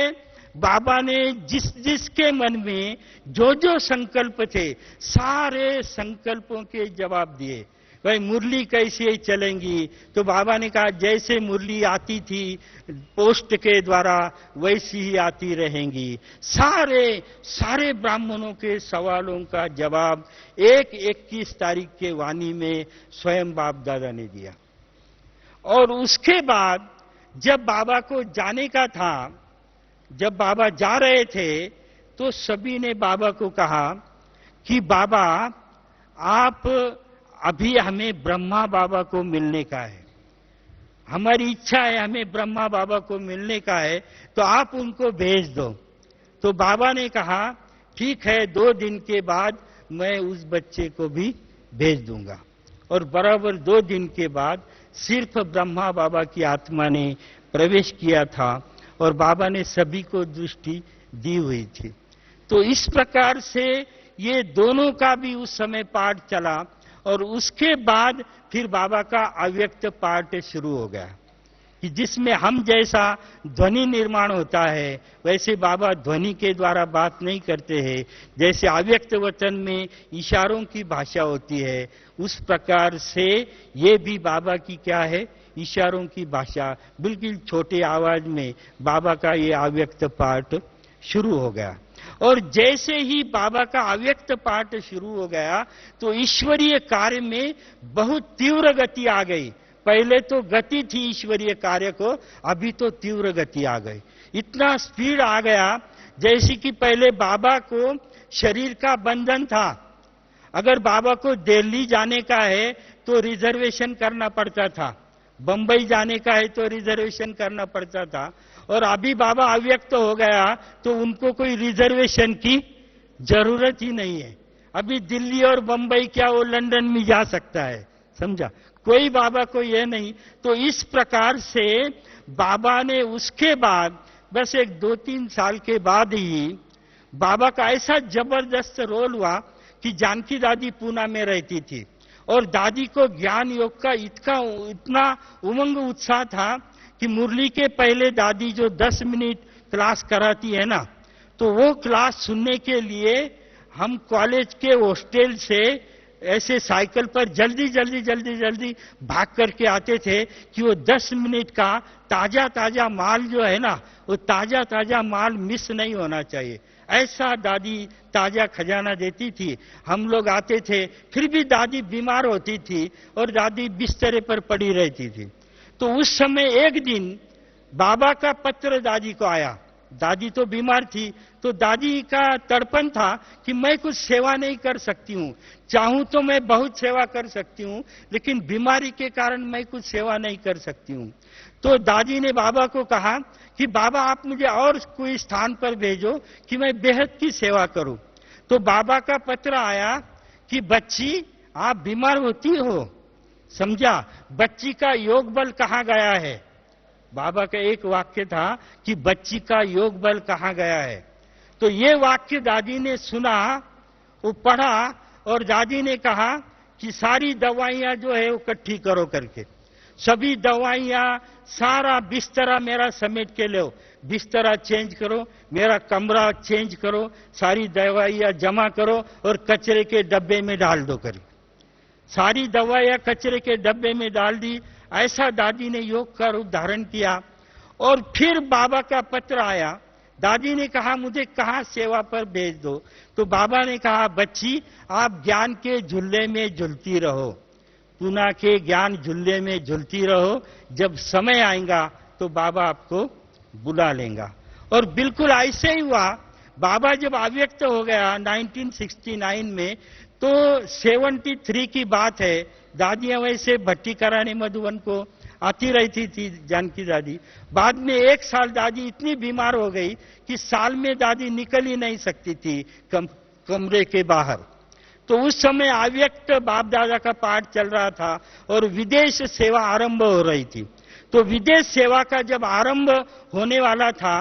बाबा ने जिस जिसके मन में जो जो संकल्प थे सारे संकल्पों के जवाब दिए। भाई मुरली कैसे चलेंगी, तो बाबा ने कहा जैसे मुरली आती थी पोस्ट के द्वारा वैसी ही आती रहेंगी। सारे ब्राह्मणों के सवालों का जवाब 21 तारीख के वाणी में स्वयं बाप दादा ने दिया। और उसके बाद जब बाबा को जाने का था, जब बाबा जा रहे थे तो सभी ने बाबा को कहा कि बाबा आप अभी हमें ब्रह्मा बाबा को मिलने का है, हमारी इच्छा है, हमें ब्रह्मा बाबा को मिलने का है, तो आप उनको भेज दो। तो बाबा ने कहा ठीक है, 2 दिन के बाद मैं उस बच्चे को भी भेज दूंगा। और बराबर 2 दिन के बाद सिर्फ ब्रह्मा बाबा की आत्मा ने प्रवेश किया था और बाबा ने सभी को दृष्टि दी हुई थी। तो इस प्रकार से ये दोनों का भी उस समय पाठ चला और उसके बाद फिर बाबा का अव्यक्त पाठ शुरू हो गया कि जिसमें हम जैसा ध्वनि निर्माण होता है वैसे बाबा ध्वनि के द्वारा बात नहीं करते हैं। जैसे अव्यक्त वचन में इशारों की भाषा होती है, उस प्रकार से ये भी बाबा की क्या है, इशारों की भाषा। बिल्कुल छोटे आवाज में बाबा का ये अव्यक्त पाठ शुरू हो गया। और जैसे ही बाबा का अव्यक्त पाठ शुरू हो गया तो ईश्वरीय कार्य में बहुत तीव्र गति आ गई। पहले तो गति थी ईश्वरीय कार्य को, अभी तो तीव्र गति आ गई। इतना स्पीड आ गया जैसे कि पहले बाबा को शरीर का बंधन था। अगर बाबा को दिल्ली जाने का है तो रिजर्वेशन करना पड़ता था, बंबई जाने का है तो रिजर्वेशन करना पड़ता था। और अभी बाबा अव्यक्त हो गया तो उनको कोई रिजर्वेशन की जरूरत ही नहीं है। अभी दिल्ली और बंबई क्या वो लंदन में जा सकता है, समझा? कोई बाबा को ये नहीं। तो इस प्रकार से बाबा ने उसके बाद बस एक 2-3 साल के बाद ही बाबा का ऐसा जबरदस्त रोल हुआ कि जानकी दादी पूना में रहती थी और दादी को ज्ञान योग का इतना उमंग उत्साह था कि मुरली के पहले दादी जो 10 मिनट क्लास कराती है ना, तो वो क्लास सुनने के लिए हम कॉलेज के हॉस्टल से ऐसे साइकिल पर जल्दी भाग करके आते थे कि वो 10 मिनट का ताजा माल जो है ना, वो ताजा माल मिस नहीं होना चाहिए। ऐसा दादी ताजा खजाना देती थी। हम लोग आते थे, फिर भी दादी बीमार होती थी और दादी बिस्तरे पर पड़ी रहती थी। तो उस समय एक दिन बाबा का पत्र दादी को आया। दादी तो बीमार थी, तो दादी का तड़पन था कि मैं कुछ सेवा नहीं कर सकती हूँ, चाहूं तो मैं बहुत सेवा कर सकती हूँ, लेकिन बीमारी के कारण मैं कुछ सेवा नहीं कर सकती हूँ। तो दादी ने बाबा को कहा कि बाबा आप मुझे और कोई स्थान पर भेजो कि मैं बेहद की सेवा करूं। तो बाबा का पत्र आया कि बच्ची आप बीमार होती हो, समझा? बच्ची का योग बल कहाँ गया है? बाबा का एक वाक्य था कि बच्ची का योग बल कहाँ गया है। तो ये वाक्य दादी ने सुना, वो पढ़ा और दादी ने कहा कि सारी दवाइयां जो है वो इकट्ठी करो करके, सभी दवाइयां, सारा बिस्तरा मेरा समेट के लो, बिस्तरा चेंज करो, मेरा कमरा चेंज करो, सारी दवाइयां जमा करो और कचरे के डब्बे में डाल दो करी। सारी दवाइयां कचरे के डब्बे में डाल दी। ऐसा दादी ने योग का रूप धारण किया। और फिर बाबा का पत्र आया। दादी ने कहा मुझे कहाँ सेवा पर भेज दो। तो बाबा ने कहा बच्ची आप ज्ञान के झूले में झूलती रहो, पूना के ज्ञान झूले में झूलती रहो, जब समय आएगा तो बाबा आपको बुला लेगा। और बिल्कुल ऐसे ही हुआ। बाबा जब अव्यक्त हो गया 1969 में, तो 73 की बात है। दादियां वैसे भट्टी कराने मधुबन को आती रहती थी जानकी दादी। बाद में 1 साल दादी इतनी बीमार हो गई कि साल में दादी निकल ही नहीं सकती थी कमरे के बाहर। तो उस समय अव्यक्त बाप दादा का पाठ चल रहा था और विदेश सेवा आरंभ हो रही थी। तो विदेश सेवा का जब आरंभ होने वाला था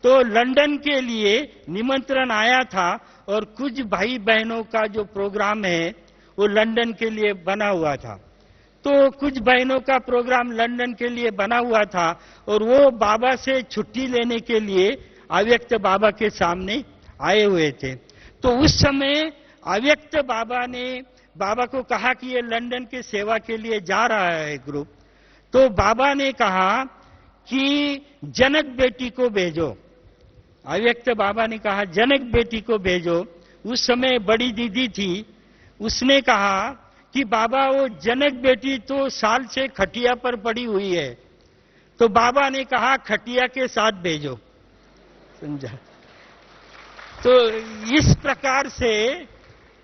तो लंदन के लिए निमंत्रण आया था और कुछ भाई बहनों का जो प्रोग्राम है वो लंदन के लिए बना हुआ था। तो कुछ बहनों का प्रोग्राम लंदन के लिए बना हुआ था और वो बाबा से छुट्टी लेने के लिए अव्यक्त बाबा के सामने आए हुए थे। तो उस समय अव्यक्त बाबा ने बाबा को कहा कि ये लंदन के सेवा के लिए जा रहा है ग्रुप। तो बाबा ने कहा कि जनक बेटी को भेजो। अव्यक्त बाबा ने कहा जनक बेटी को भेजो। उस समय बड़ी दीदी थी, उसने कहा कि बाबा वो जनक बेटी तो साल से खटिया पर पड़ी हुई है। तो बाबा ने कहा खटिया के साथ भेजो, समझा? तो इस प्रकार से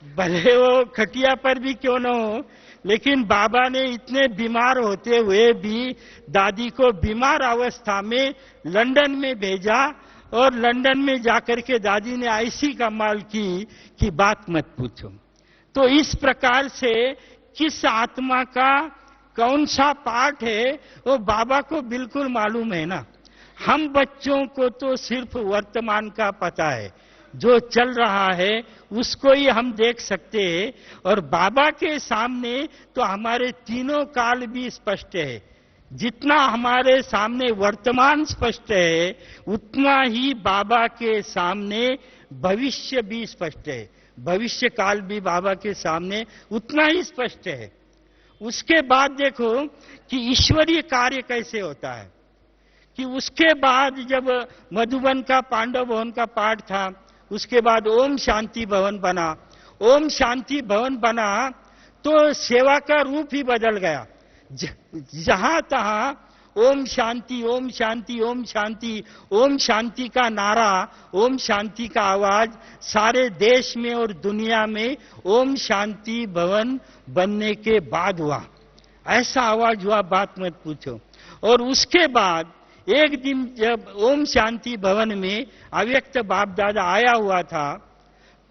भले वो खटिया पर भी क्यों न हो, लेकिन बाबा ने इतने बीमार होते हुए भी दादी को बीमार अवस्था में लंदन में भेजा और लंदन में जाकर के दादी ने ऐसी कमाल की कि बात मत पूछो। तो इस प्रकार से किस आत्मा का कौन सा पार्ट है वो बाबा को बिल्कुल मालूम है ना। हम बच्चों को तो सिर्फ वर्तमान का पता है, जो चल रहा है उसको ही हम देख सकते हैं, और बाबा के सामने तो हमारे तीनों काल भी स्पष्ट है। जितना हमारे सामने वर्तमान स्पष्ट है उतना ही बाबा के सामने भविष्य भी स्पष्ट है, भविष्य काल भी बाबा के सामने उतना ही स्पष्ट है। उसके बाद देखो कि ईश्वरीय कार्य कैसे होता है, कि उसके बाद जब मधुबन का पांडव भवन का पाठ था, उसके बाद ओम शांति भवन बना। ओम शांति भवन बना तो सेवा का रूप ही बदल गया। जहां तहां ओम शांति ओम शांति ओम शांति ओम शांति का नारा, ओम शांति का आवाज सारे देश में और दुनिया में ओम शांति भवन बनने के बाद हुआ। ऐसा आवाज हुआ, बात मत पूछो। और उसके बाद एक दिन जब ओम शांति भवन में अव्यक्त बाप दादा आया हुआ था,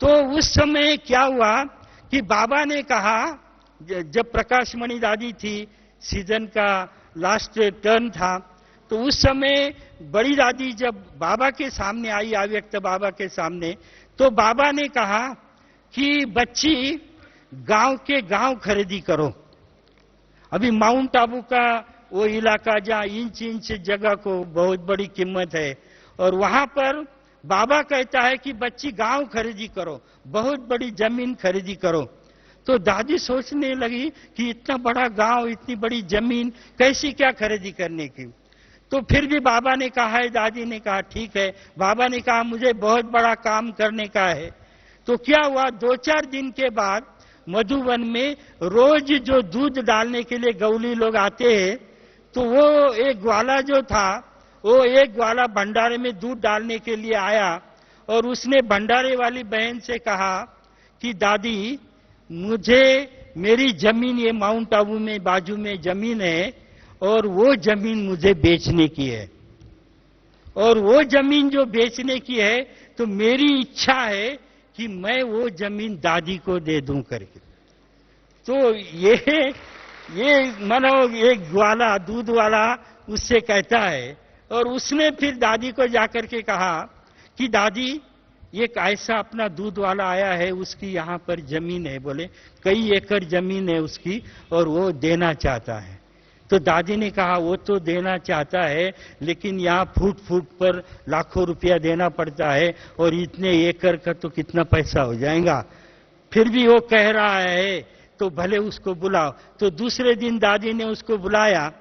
तो उस समय क्या हुआ कि बाबा ने कहा, जब प्रकाशमणि दादी थी, सीजन का लास्ट टर्न था, तो उस समय बड़ी दादी जब बाबा के सामने आई, अव्यक्त बाबा के सामने, तो बाबा ने कहा कि बच्ची गांव के गांव खरीदी करो। अभी माउंट आबू का वो इलाका जहां इंच इंच जगह को बहुत बड़ी कीमत है, और वहां पर बाबा कहता है कि बच्ची गांव खरीदी करो, बहुत बड़ी जमीन खरीदी करो। तो दादी सोचने लगी कि इतना बड़ा गांव, इतनी बड़ी जमीन कैसी क्या खरीदी करने की। तो फिर भी बाबा ने कहा है, दादी ने कहा ठीक है। बाबा ने कहा मुझे बहुत बड़ा काम करने का है। तो क्या हुआ, 2-4 दिन के बाद मधुबन में रोज जो दूध डालने के लिए गौली लोग आते हैं, तो वो एक ग्वाला जो था, वो एक ग्वाला भंडारे में दूध डालने के लिए आया, और उसने भंडारे वाली बहन से कहा कि दादी मुझे मेरी जमीन, ये माउंट आबू में बाजू में जमीन है, और वो जमीन मुझे बेचने की है, और वो जमीन जो बेचने की है तो मेरी इच्छा है कि मैं वो जमीन दादी को दे दूं करके। तो ये मानो एक ग्वाला, दूध वाला उससे कहता है, और उसने फिर दादी को जाकर के कहा कि दादी एक ऐसा अपना दूध वाला आया है, उसकी यहाँ पर जमीन है, बोले कई एकड़ जमीन है उसकी, और वो देना चाहता है। तो दादी ने कहा वो तो देना चाहता है, लेकिन यहाँ फुट फुट पर लाखों रुपया देना पड़ता है, और इतने एकड़ का तो कितना पैसा हो जाएगा। फिर भी वो कह रहा है तो भले उसको बुलाओ। तो दूसरे दिन दादी ने उसको बुलाया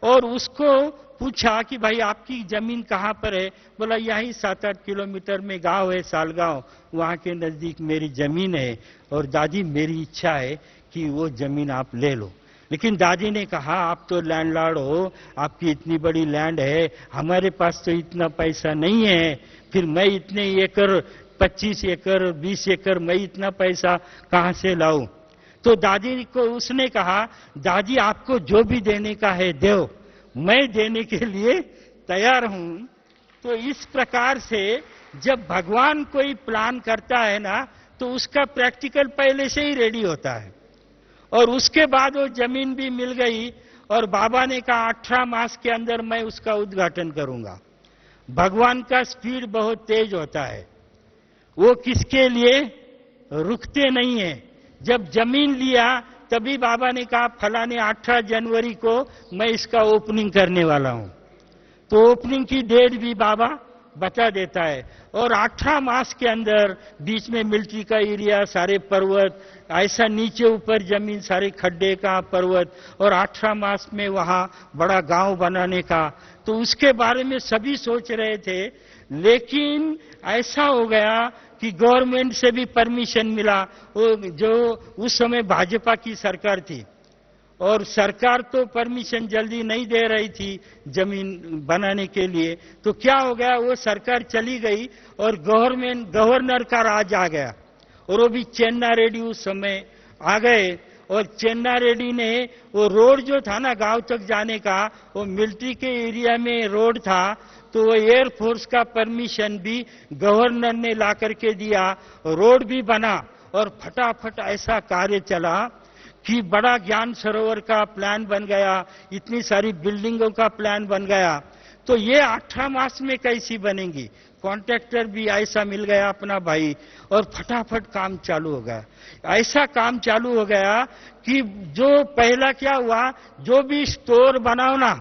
और उसको पूछा कि भाई आपकी जमीन कहाँ पर है। बोला यहीं 7-8 किलोमीटर में गांव है, सालगांव, वहां के नजदीक मेरी जमीन है, और दादी मेरी इच्छा है कि वो जमीन आप ले लो। लेकिन दादी ने कहा आप तो लैंडलॉर्ड हो, आपकी इतनी बड़ी लैंड है, हमारे पास तो इतना पैसा नहीं है, फिर मैं इतने एकड़ 25 एकड़ 20 एकड़ मैं इतना पैसा कहां से लाऊं। तो दादी को उसने कहा दादी आपको जो भी देने का है दो, मैं देने के लिए तैयार हूं। तो इस प्रकार से जब भगवान कोई प्लान करता है ना, तो उसका प्रैक्टिकल पहले से ही रेडी होता है। और उसके बाद वो जमीन भी मिल गई, और बाबा ने कहा 18 मास के अंदर मैं उसका उद्घाटन करूंगा। भगवान का स्पीड बहुत तेज होता है, वो किसके लिए रुकते नहीं है। जब जमीन लिया तभी बाबा ने कहा फलाने 18 जनवरी को मैं इसका ओपनिंग करने वाला हूं। तो ओपनिंग की डेट भी बाबा बता देता है। और 18 मास के अंदर बीच में मिलिट्री का एरिया, सारे पर्वत, ऐसा नीचे ऊपर जमीन, सारे खड्डे का पर्वत, और 18 मास में वहां बड़ा गांव बनाने का। तो उसके बारे में सभी सोच रहे थे, लेकिन ऐसा हो गया कि गवर्नमेंट से भी परमिशन मिला। वो जो उस समय भाजपा की सरकार थी, और सरकार तो परमिशन जल्दी नहीं दे रही थी जमीन बनाने के लिए। तो क्या हो गया, वो सरकार चली गई और गवर्नर का राज आ गया, और वो भी चेन्ना रेड्डी उस समय आ गए। और चेन्ना रेड्डी ने वो रोड जो था ना गांव तक जाने का, वो मिलिट्री के एरिया में रोड था, तो वो एयरफोर्स का परमिशन भी गवर्नर ने ला करके दिया, रोड भी बना और फटाफट ऐसा कार्य चला कि बड़ा ज्ञान सरोवर का प्लान बन गया, इतनी सारी बिल्डिंगों का प्लान बन गया। तो ये 18 मास में कैसी बनेंगी? कॉन्ट्रैक्टर भी ऐसा मिल गया अपना भाई, और फटाफट काम चालू हो गया। ऐसा काम चालू हो गया कि जो पहला क्या हुआ, जो भी स्टोर बनाओ ना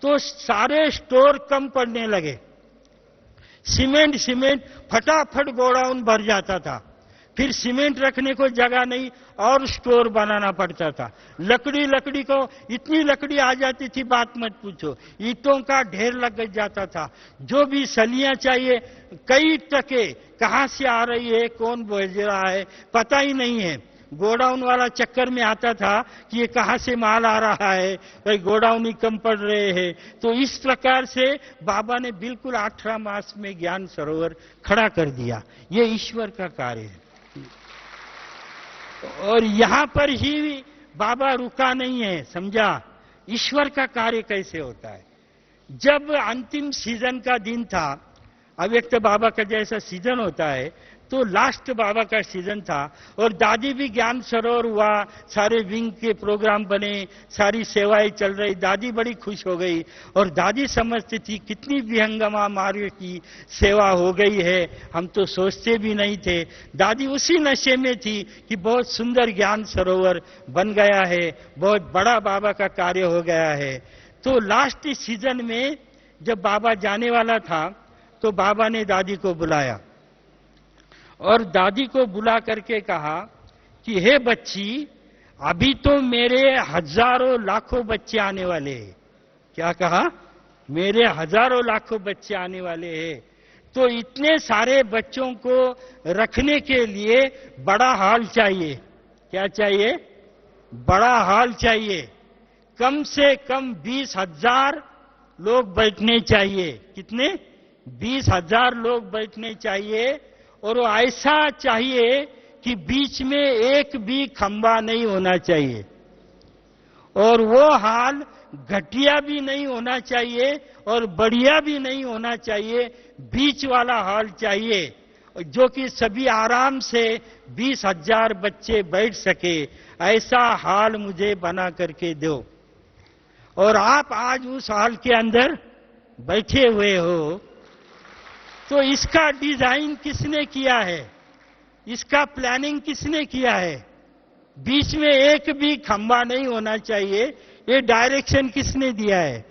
तो सारे स्टोर कम पड़ने लगे। सीमेंट फटाफट गोडाउन भर जाता था, फिर सीमेंट रखने को जगह नहीं और स्टोर बनाना पड़ता था। लकड़ी को इतनी लकड़ी आ जाती थी बात मत पूछो, ईंटों का ढेर लग जाता था। जो भी सलियां चाहिए कई टके कहां से आ रही है, कौन भेज रहा है पता ही नहीं है। गोडाउन वाला चक्कर में आता था कि ये कहां से माल आ रहा है, भाई गोडाउन ही कम पड़ रहे हैं। तो इस प्रकार से बाबा ने बिल्कुल 18 मास में ज्ञान सरोवर खड़ा कर दिया। ये ईश्वर का कार्य है। और यहां पर ही बाबा रुका नहीं है, समझा ईश्वर का कार्य कैसे होता है। जब अंतिम सीजन का दिन था, अव्यक्त बाबा का जैसा सीजन होता है, तो लास्ट बाबा का सीजन था और दादी भी ज्ञान सरोवर हुआ, सारे विंग के प्रोग्राम बने, सारी सेवाएं चल रही। दादी बड़ी खुश हो गई और दादी समझती थी कितनी विहंगमा मार्ग की सेवा हो गई है, हम तो सोचते भी नहीं थे। दादी उसी नशे में थी कि बहुत सुंदर ज्ञान सरोवर बन गया है, बहुत बड़ा बाबा का कार्य हो गया है। तो लास्ट सीजन में जब बाबा जाने वाला था तो बाबा ने दादी को बुलाया और दादी को बुला करके कहा कि हे बच्ची, अभी तो मेरे हजारों लाखों बच्चे आने वाले हैं। क्या कहा? मेरे हजारों लाखों बच्चे आने वाले हैं, तो इतने सारे बच्चों को रखने के लिए बड़ा हॉल चाहिए। क्या चाहिए? बड़ा हॉल चाहिए। कम से कम 20,000 लोग बैठने चाहिए। कितने? 20,000 लोग बैठने चाहिए। और वो ऐसा चाहिए कि बीच में एक भी खंबा नहीं होना चाहिए, और वो हाल घटिया भी नहीं होना चाहिए और बढ़िया भी नहीं होना चाहिए, बीच वाला हॉल चाहिए, जो कि सभी आराम से 20,000 बच्चे बैठ सके। ऐसा हॉल मुझे बना करके दो। और आप आज उस हॉल के अंदर बैठे हुए हो, तो इसका डिजाइन किसने किया है, इसका प्लानिंग किसने किया है? बीच में एक भी खंबा नहीं होना चाहिए, ये डायरेक्शन किसने दिया है?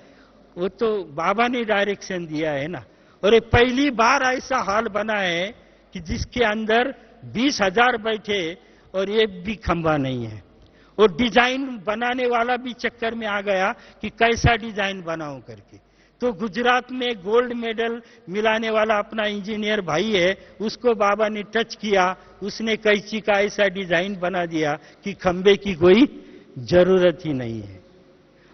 वो तो बाबा ने डायरेक्शन दिया है ना। और ये पहली बार ऐसा हॉल बना है कि जिसके अंदर 20,000 बैठे और एक भी खंबा नहीं है। और डिजाइन बनाने वाला भी चक्कर में आ गया कि कैसा डिजाइन बनाऊं करके। तो गुजरात में गोल्ड मेडल मिलाने वाला अपना इंजीनियर भाई है, उसको बाबा ने टच किया, उसने कैंची का ऐसा डिजाइन बना दिया कि खंबे की कोई जरूरत ही नहीं है।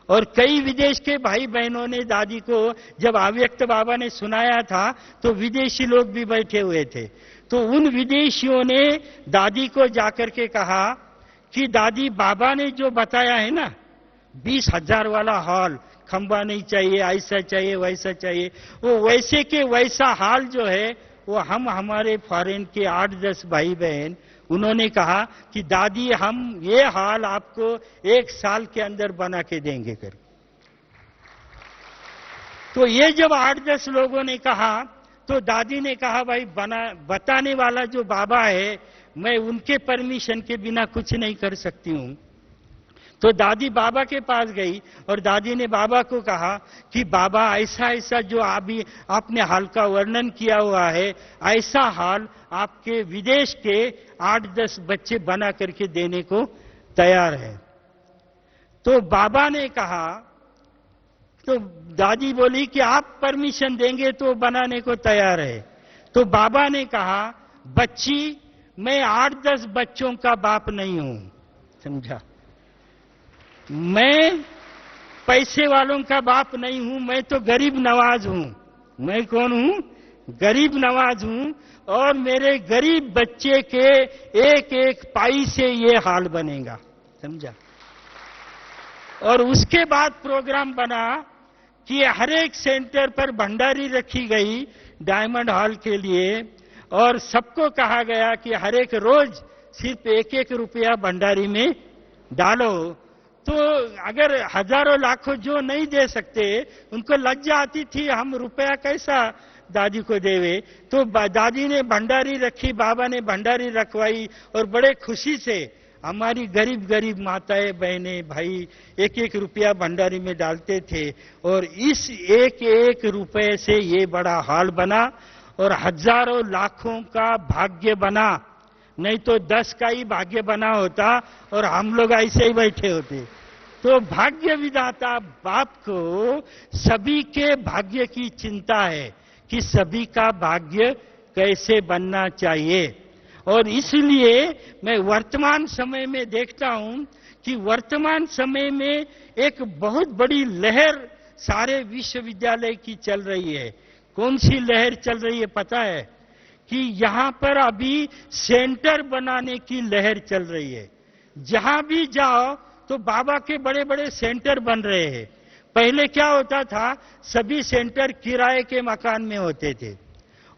और कई विदेश के भाई बहनों ने दादी को जब अव्यक्त बाबा ने सुनाया था तो विदेशी लोग भी बैठे हुए थे। तो उन विदेशियों ने दादी को जाकर के कहा कि दादी, बाबा ने जो बताया है ना, 20,000 वाला हॉल, खंबा नहीं चाहिए, ऐसा चाहिए वैसा चाहिए, वो वैसे के वैसा हाल जो है वो हम हमारे फॉरेन के 8-10 भाई बहन, उन्होंने कहा कि दादी हम ये हाल आपको 1 साल के अंदर बना के देंगे कर। तो ये जब 8-10 लोगों ने कहा तो दादी ने कहा, भाई बताने वाला जो बाबा है, मैं उनके परमिशन के बिना कुछ नहीं कर सकती हूं। तो दादी बाबा के पास गई और दादी ने बाबा को कहा कि बाबा, ऐसा ऐसा जो अभी आपने हाल का वर्णन किया हुआ है, ऐसा हाल आपके विदेश के 8-10 बच्चे बना करके देने को तैयार है। तो बाबा ने कहा, तो दादी बोली कि आप परमिशन देंगे तो बनाने को तैयार है। तो बाबा ने कहा, बच्ची, मैं 8-10 बच्चों का बाप नहीं हूं, समझा? मैं पैसे वालों का बाप नहीं हूं, मैं तो गरीब नवाज हूं। मैं कौन हूं? गरीब नवाज हूं। और मेरे गरीब बच्चे के एक एक पाई से ये हाल बनेगा, समझा। और उसके बाद प्रोग्राम बना कि हर एक सेंटर पर भंडारी रखी गई डायमंड हॉल के लिए, और सबको कहा गया कि हर एक रोज सिर्फ 1-1 रुपया भंडारी में डालो। तो अगर हजारों लाखों जो नहीं दे सकते, उनको लज्जा आती थी हम रुपया कैसा दादी को देवे, तो दादी ने भंडारी रखी, बाबा ने भंडारी रखवाई, और बड़े खुशी से हमारी गरीब गरीब माताएं बहनें भाई 1-1 रुपया भंडारी में डालते थे। और इस 1-1 रुपये से ये बड़ा हॉल बना और हजारों लाखों का भाग्य बना। नहीं तो 10 का ही भाग्य बना होता और हम लोग ऐसे ही बैठे होते। तो भाग्य विधाता बाप को सभी के भाग्य की चिंता है कि सभी का भाग्य कैसे बनना चाहिए। और इसलिए मैं वर्तमान समय में देखता हूं कि वर्तमान समय में एक बहुत बड़ी लहर सारे विश्वविद्यालय की चल रही है। कौन सी लहर चल रही है पता है? कि यहां पर अभी सेंटर बनाने की लहर चल रही है। जहां भी जाओ तो बाबा के बड़े बड़े सेंटर बन रहे हैं। पहले क्या होता था, सभी सेंटर किराए के मकान में होते थे।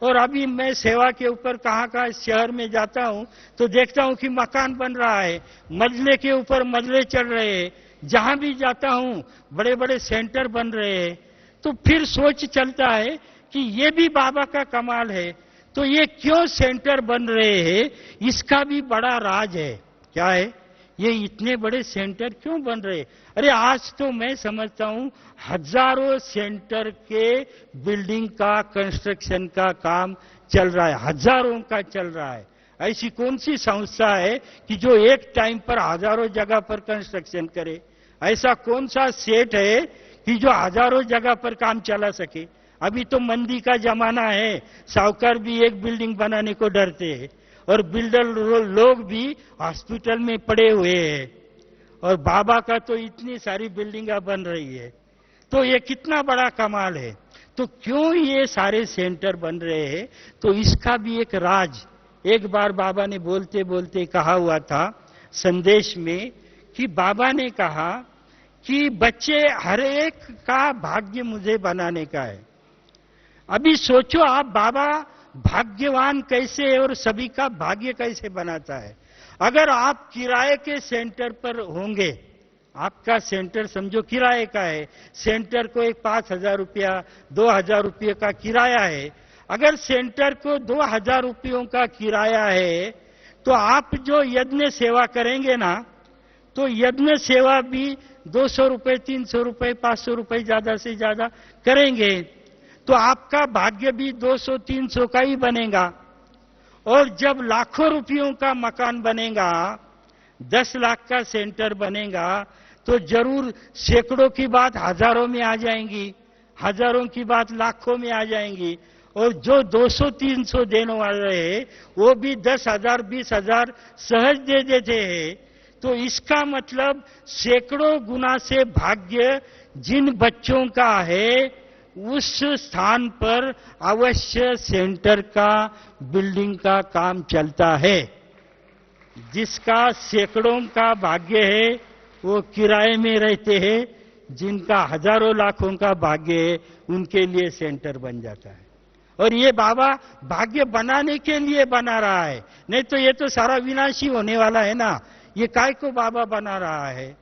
और अभी मैं सेवा के ऊपर कहां शहर में जाता हूं तो देखता हूं कि मकान बन रहा है, मजले के ऊपर मजले चढ़ रहे हैं। जहां भी जाता हूं बड़े बड़े सेंटर बन रहे हैं। तो फिर सोच चलता है कि ये भी बाबा का कमाल है। तो ये क्यों सेंटर बन रहे हैं, इसका भी बड़ा राज है। क्या है? ये इतने बड़े सेंटर क्यों बन रहे? अरे आज तो मैं समझता हूं हजारों सेंटर के बिल्डिंग का कंस्ट्रक्शन का काम चल रहा है, हजारों का चल रहा है। ऐसी कौन सी संस्था है कि जो एक टाइम पर हजारों जगह पर कंस्ट्रक्शन करे? ऐसा कौन सा सेठ है कि जो हजारों जगह पर काम चला सके? अभी तो मंदी का जमाना है, साहूकार भी एक बिल्डिंग बनाने को डरते हैं और बिल्डर लोग भी हॉस्पिटल में पड़े हुए हैं। और बाबा का तो इतनी सारी बिल्डिंगें बन रही है। तो ये कितना बड़ा कमाल है। तो क्यों ये सारे सेंटर बन रहे हैं? तो इसका भी एक राज। एक बार बाबा ने बोलते बोलते कहा हुआ था संदेश में कि बाबा ने कहा कि बच्चे हर एक का भाग्य मुझे बनाने का है। अभी सोचो आप, बाबा भाग्यवान कैसे है और सभी का भाग्य कैसे बनाता है। अगर आप किराए के सेंटर पर होंगे, आपका सेंटर समझो किराए का है, सेंटर को एक 5,000 रुपया 2,000 रुपये का किराया है। अगर सेंटर को 2,000 रुपयों का किराया है तो आप जो यज्ञ सेवा करेंगे ना, तो यज्ञ सेवा भी 200 रुपये 300 रुपये 500 रुपये ज्यादा से ज्यादा करेंगे। तो आपका भाग्य भी 200-300 का ही बनेगा। और जब लाखों रुपयों का मकान बनेगा, 10 लाख का सेंटर बनेगा, तो जरूर सैकड़ों की बात हजारों में आ जाएंगी, हजारों की बात लाखों में आ जाएंगी। और जो 200-300 देने वाले हैं वो भी 10,000 20,000 सहज दे देते हैं। तो इसका मतलब सैकड़ों गुना से भाग्य जिन बच्चों का है उस स्थान पर अवश्य सेंटर का बिल्डिंग का काम चलता है। जिसका सैकड़ों का भाग्य है वो किराए में रहते हैं, जिनका हजारों लाखों का भाग्य है उनके लिए सेंटर बन जाता है। और ये बाबा भाग्य बनाने के लिए बना रहा है, नहीं तो ये तो सारा विनाशी होने वाला है ना। ये काय को बाबा बना रहा है।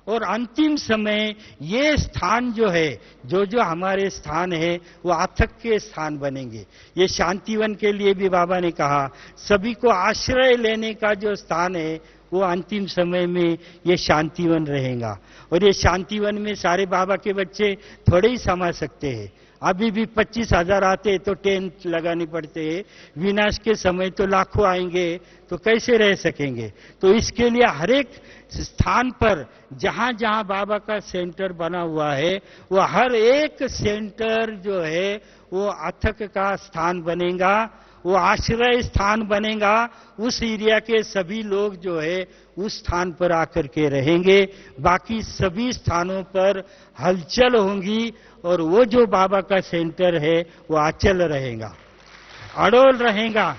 और अंतिम समय ये स्थान जो है, जो जो हमारे स्थान है वो अथक के स्थान बनेंगे। ये शांतिवन के लिए भी बाबा ने कहा सभी को आश्रय लेने का जो स्थान है वो अंतिम समय में ये शांतिवन रहेगा। और ये शांतिवन में सारे बाबा के बच्चे थोड़े ही समा सकते हैं। अभी भी 25,000 आते तो टेंट लगानी पड़ते हैं, विनाश के समय तो लाखों आएंगे, तो कैसे रह सकेंगे। तो इसके लिए हर एक स्थान पर जहां जहां बाबा का सेंटर बना हुआ है वो हर एक सेंटर जो है वो अथक का स्थान बनेगा, वो आश्रय स्थान बनेगा। उस एरिया के सभी लोग जो है उस स्थान पर आकर के रहेंगे, बाकी सभी स्थानों पर हलचल होंगी और वो जो बाबा का सेंटर है वो अचल रहेगा, अड़ोल रहेगा।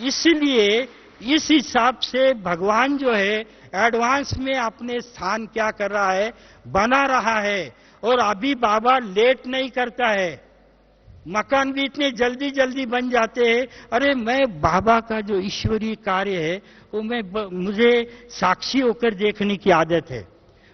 इसलिए इस हिसाब से भगवान जो है एडवांस में अपने स्थान क्या कर रहा है, बना रहा है। और अभी बाबा लेट नहीं करता है, मकान भी इतने जल्दी जल्दी बन जाते हैं। अरे मैं बाबा का जो ईश्वरीय कार्य है वो मुझे साक्षी होकर देखने की आदत है।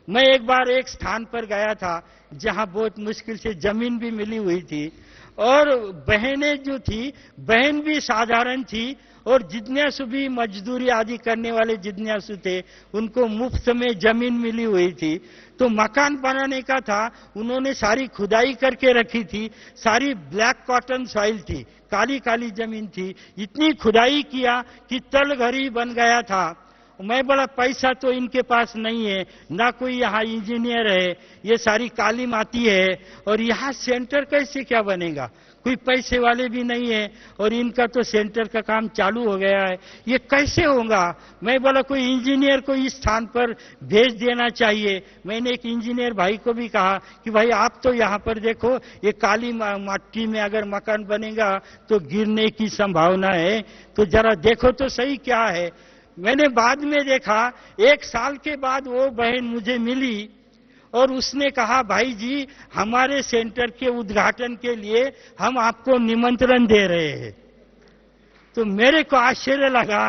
मैं एक बार एक स्थान पर गया था जहां बहुत मुश्किल से जमीन भी मिली हुई थी, और बहनें जो थी, बहन भी साधारण थी, और जिज्ञासु भी मजदूरी आदि करने वाले जिज्ञासु थे, उनको मुफ्त में जमीन मिली हुई थी। तो मकान बनाने का था, उन्होंने सारी खुदाई करके रखी थी, सारी ब्लैक कॉटन सॉइल थी, काली काली जमीन थी। इतनी खुदाई किया कि तल घर ही बन गया था। मैं बोला पैसा तो इनके पास नहीं है, ना कोई यहाँ इंजीनियर है, ये सारी काली माटी है, और यहाँ सेंटर कैसे क्या बनेगा, कोई पैसे वाले भी नहीं है, और इनका तो सेंटर का काम चालू हो गया है, ये कैसे होगा। मैं बोला कोई इंजीनियर को इस स्थान पर भेज देना चाहिए। मैंने एक इंजीनियर भाई को भी कहा कि भाई आप तो यहाँ पर देखो, ये काली माटी में अगर मकान बनेगा तो गिरने की संभावना है, तो जरा देखो तो सही क्या है। मैंने बाद में देखा, एक साल के बाद वो बहन मुझे मिली और उसने कहा भाई जी हमारे सेंटर के उद्घाटन के लिए हम आपको निमंत्रण दे रहे हैं। तो मेरे को आश्चर्य लगा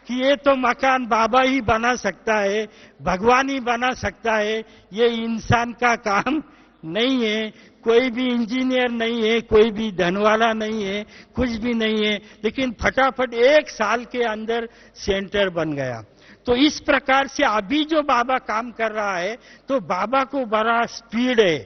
कि ये तो मकान बाबा ही बना सकता है, भगवान ही बना सकता है, ये इंसान का काम नहीं है, कोई भी इंजीनियर नहीं है, कोई भी धनवाला नहीं है, कुछ भी नहीं है, लेकिन फटाफट एक साल के अंदर सेंटर बन गया। तो इस प्रकार से अभी जो बाबा काम कर रहा है, तो बाबा को बड़ा स्पीड है।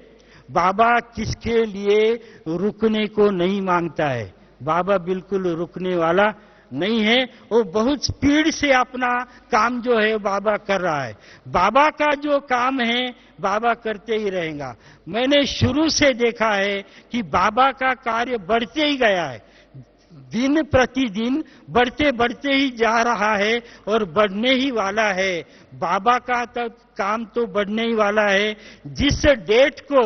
बाबा किसके लिए रुकने को नहीं मांगता है, बाबा बिल्कुल रुकने वाला नहीं है, वो बहुत स्पीड से अपना काम जो है बाबा कर रहा है। बाबा का जो काम है बाबा करते ही रहेगा। मैंने शुरू से देखा है कि बाबा का कार्य बढ़ते ही गया है, दिन प्रतिदिन बढ़ते बढ़ते ही जा रहा है और बढ़ने ही वाला है। बाबा का तो काम तो बढ़ने ही वाला है। जिस डेट को,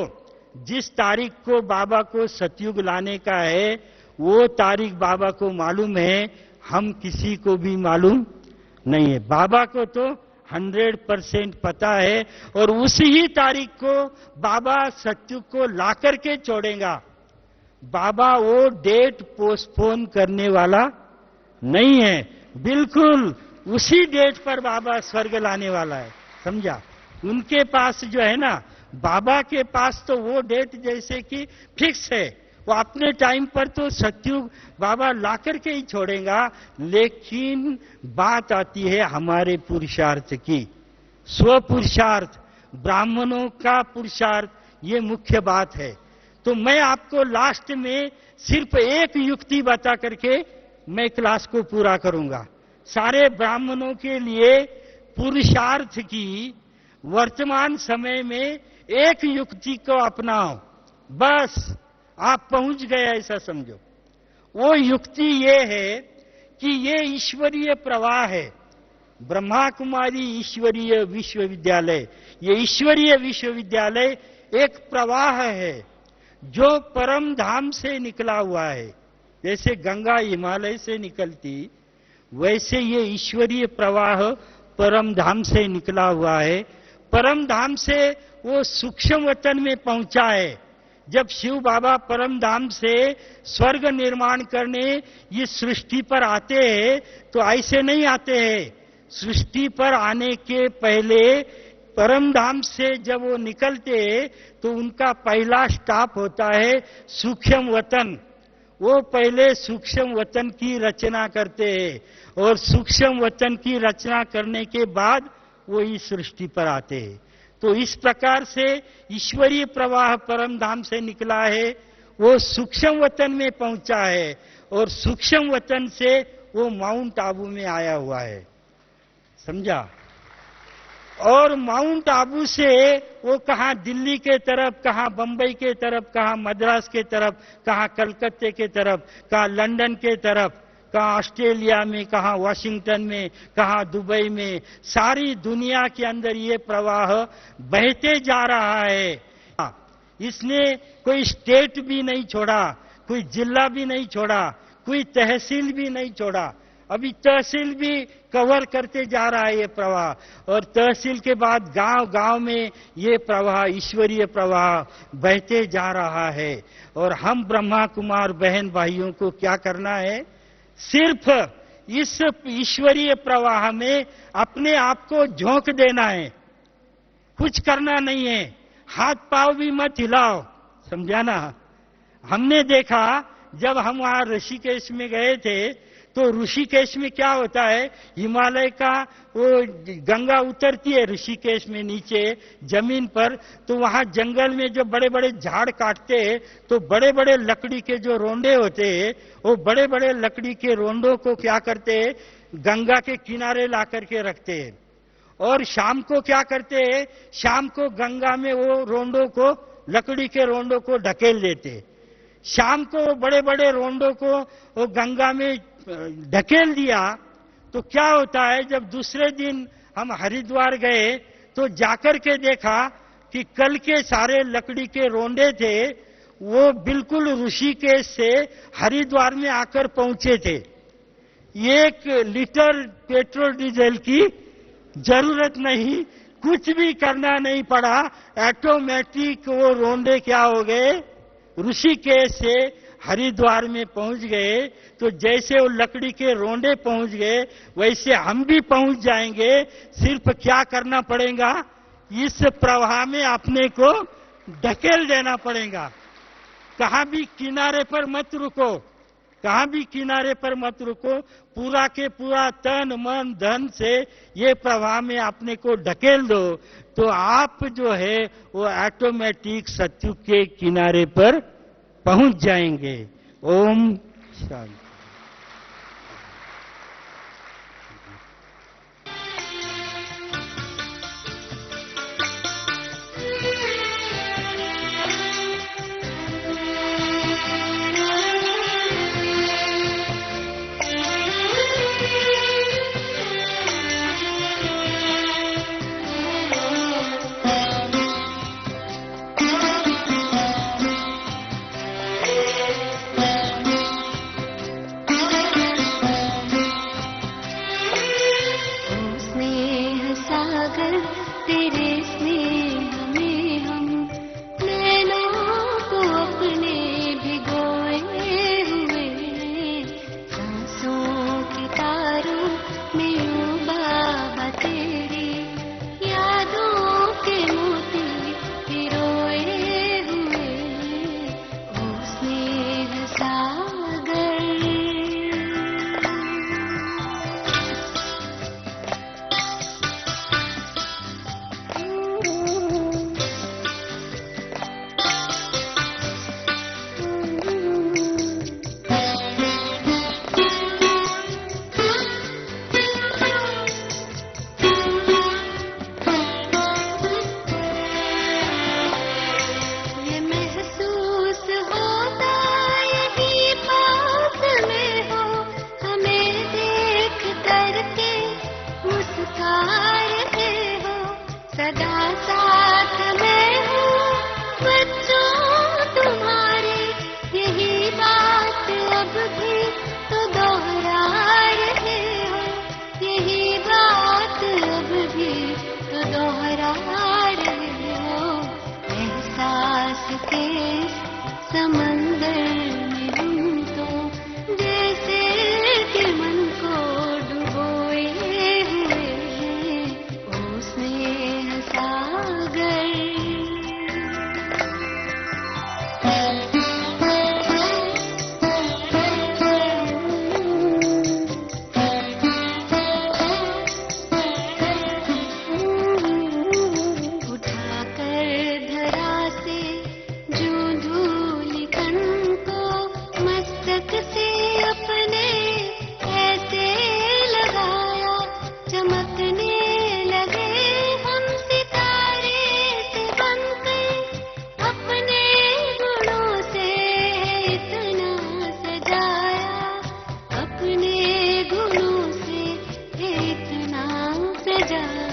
जिस तारीख को बाबा को सतयुग लाने का है, वो तारीख बाबा को मालूम है, हम किसी को भी मालूम नहीं है। बाबा को तो 100% पता है, और उसी ही तारीख को बाबा सतयुग को ला करके छोड़ेगा। बाबा वो डेट पोस्टपोन करने वाला नहीं है, बिल्कुल उसी डेट पर बाबा स्वर्ग लाने वाला है, समझा। उनके पास जो है ना, बाबा के पास तो वो डेट जैसे कि फिक्स है, वो अपने टाइम पर तो सतयुग बाबा ला करके ही छोड़ेगा। लेकिन बात आती है हमारे पुरुषार्थ की, स्व पुरुषार्थ, ब्राह्मणों का पुरुषार्थ, ये मुख्य बात है। तो मैं आपको लास्ट में सिर्फ एक युक्ति बता करके मैं क्लास को पूरा करूंगा। सारे ब्राह्मणों के लिए पुरुषार्थ की वर्तमान समय में एक युक्ति को अपनाओ, बस आप पहुंच गए ऐसा समझो। वो युक्ति ये है कि ये ईश्वरीय प्रवाह है, ब्रह्मा कुमारी ईश्वरीय विश्वविद्यालय। ये ईश्वरीय विश्वविद्यालय एक प्रवाह है जो परम धाम से निकला हुआ है। जैसे गंगा हिमालय से निकलती, वैसे ये ईश्वरीय प्रवाह परम धाम से निकला हुआ है। परम धाम से वो सूक्ष्म वतन में पहुंचा है। जब शिव बाबा परम धाम से स्वर्ग निर्माण करने इस सृष्टि पर आते हैं, तो ऐसे नहीं आते हैं। सृष्टि पर आने के पहले परम धाम से जब वो निकलते हैं, तो उनका पहला स्टॉप होता है सूक्ष्म वतन। वो पहले सूक्ष्म वतन की रचना करते हैं, और सूक्ष्म वतन की रचना करने के बाद वो इस सृष्टि पर आते हैं। तो इस प्रकार से ईश्वरीय प्रवाह परम धाम से निकला है, वो सूक्ष्म वतन में पहुंचा है, और सूक्ष्म वतन से वो माउंट आबू में आया हुआ है, समझा। और माउंट आबू से वो कहाँ दिल्ली के तरफ, कहाँ बंबई के तरफ, कहाँ मद्रास के तरफ, कहाँ कलकत्ते के तरफ, कहाँ लंदन के तरफ, कहाँ ऑस्ट्रेलिया में, कहाँ वाशिंगटन में, कहाँ दुबई में, सारी दुनिया के अंदर ये प्रवाह बहते जा रहा है। इसने कोई स्टेट भी नहीं छोड़ा, कोई जिला भी नहीं छोड़ा, कोई तहसील भी नहीं छोड़ा। अभी तहसील भी कवर करते जा रहा है ये प्रवाह, और तहसील के बाद गांव गांव में ये प्रवाह, ईश्वरीय प्रवाह बहते जा रहा है। और हम ब्रह्मा कुमार बहन भाइयों को क्या करना है? सिर्फ इस ईश्वरीय प्रवाह में अपने आप को झोंक देना है, कुछ करना नहीं है। हाथ पांव भी मत हिलाओ, समझा ना? हमने देखा जब हम वहां ऋषिकेश में गए थे तो ऋषिकेश में क्या होता है, हिमालय का वो गंगा उतरती है ऋषिकेश में नीचे जमीन पर, तो वहां जंगल में जो बड़े बड़े झाड़ काटते हैं तो बड़े बड़े लकड़ी के जो रोंडे होते हैं, वो बड़े बड़े लकड़ी के रोंडों को क्या करते हैं, गंगा के किनारे ला करके रखते हैं। और शाम को क्या करते हैं, शाम को गंगा में वो रोंडों को, लकड़ी के रोंडों को ढकेल देते। शाम को बड़े बड़े रोंडों को वो गंगा में ढकेल दिया तो क्या होता है, जब दूसरे दिन हम हरिद्वार गए तो जाकर के देखा कि कल के सारे लकड़ी के रोंडे थे वो बिल्कुल ऋषिकेश से हरिद्वार में आकर पहुंचे थे। 1 लीटर पेट्रोल डीजल की जरूरत नहीं, कुछ भी करना नहीं पड़ा, ऑटोमेटिक वो रोंडे क्या हो गए, ऋषिकेश से हरिद्वार में पहुंच गए। तो जैसे वो लकड़ी के रोंडे पहुंच गए वैसे हम भी पहुंच जाएंगे। सिर्फ क्या करना पड़ेगा, इस प्रवाह में अपने को ढकेल देना पड़ेगा। कहां भी किनारे पर मत रुको, कहां भी किनारे पर मत रुको, पूरा के पूरा तन मन धन से ये प्रवाह में अपने को ढकेल दो, तो आप जो है वो ऑटोमेटिक सत्युग के किनारे पर पहुंच जाएंगे। ओम शांति। जा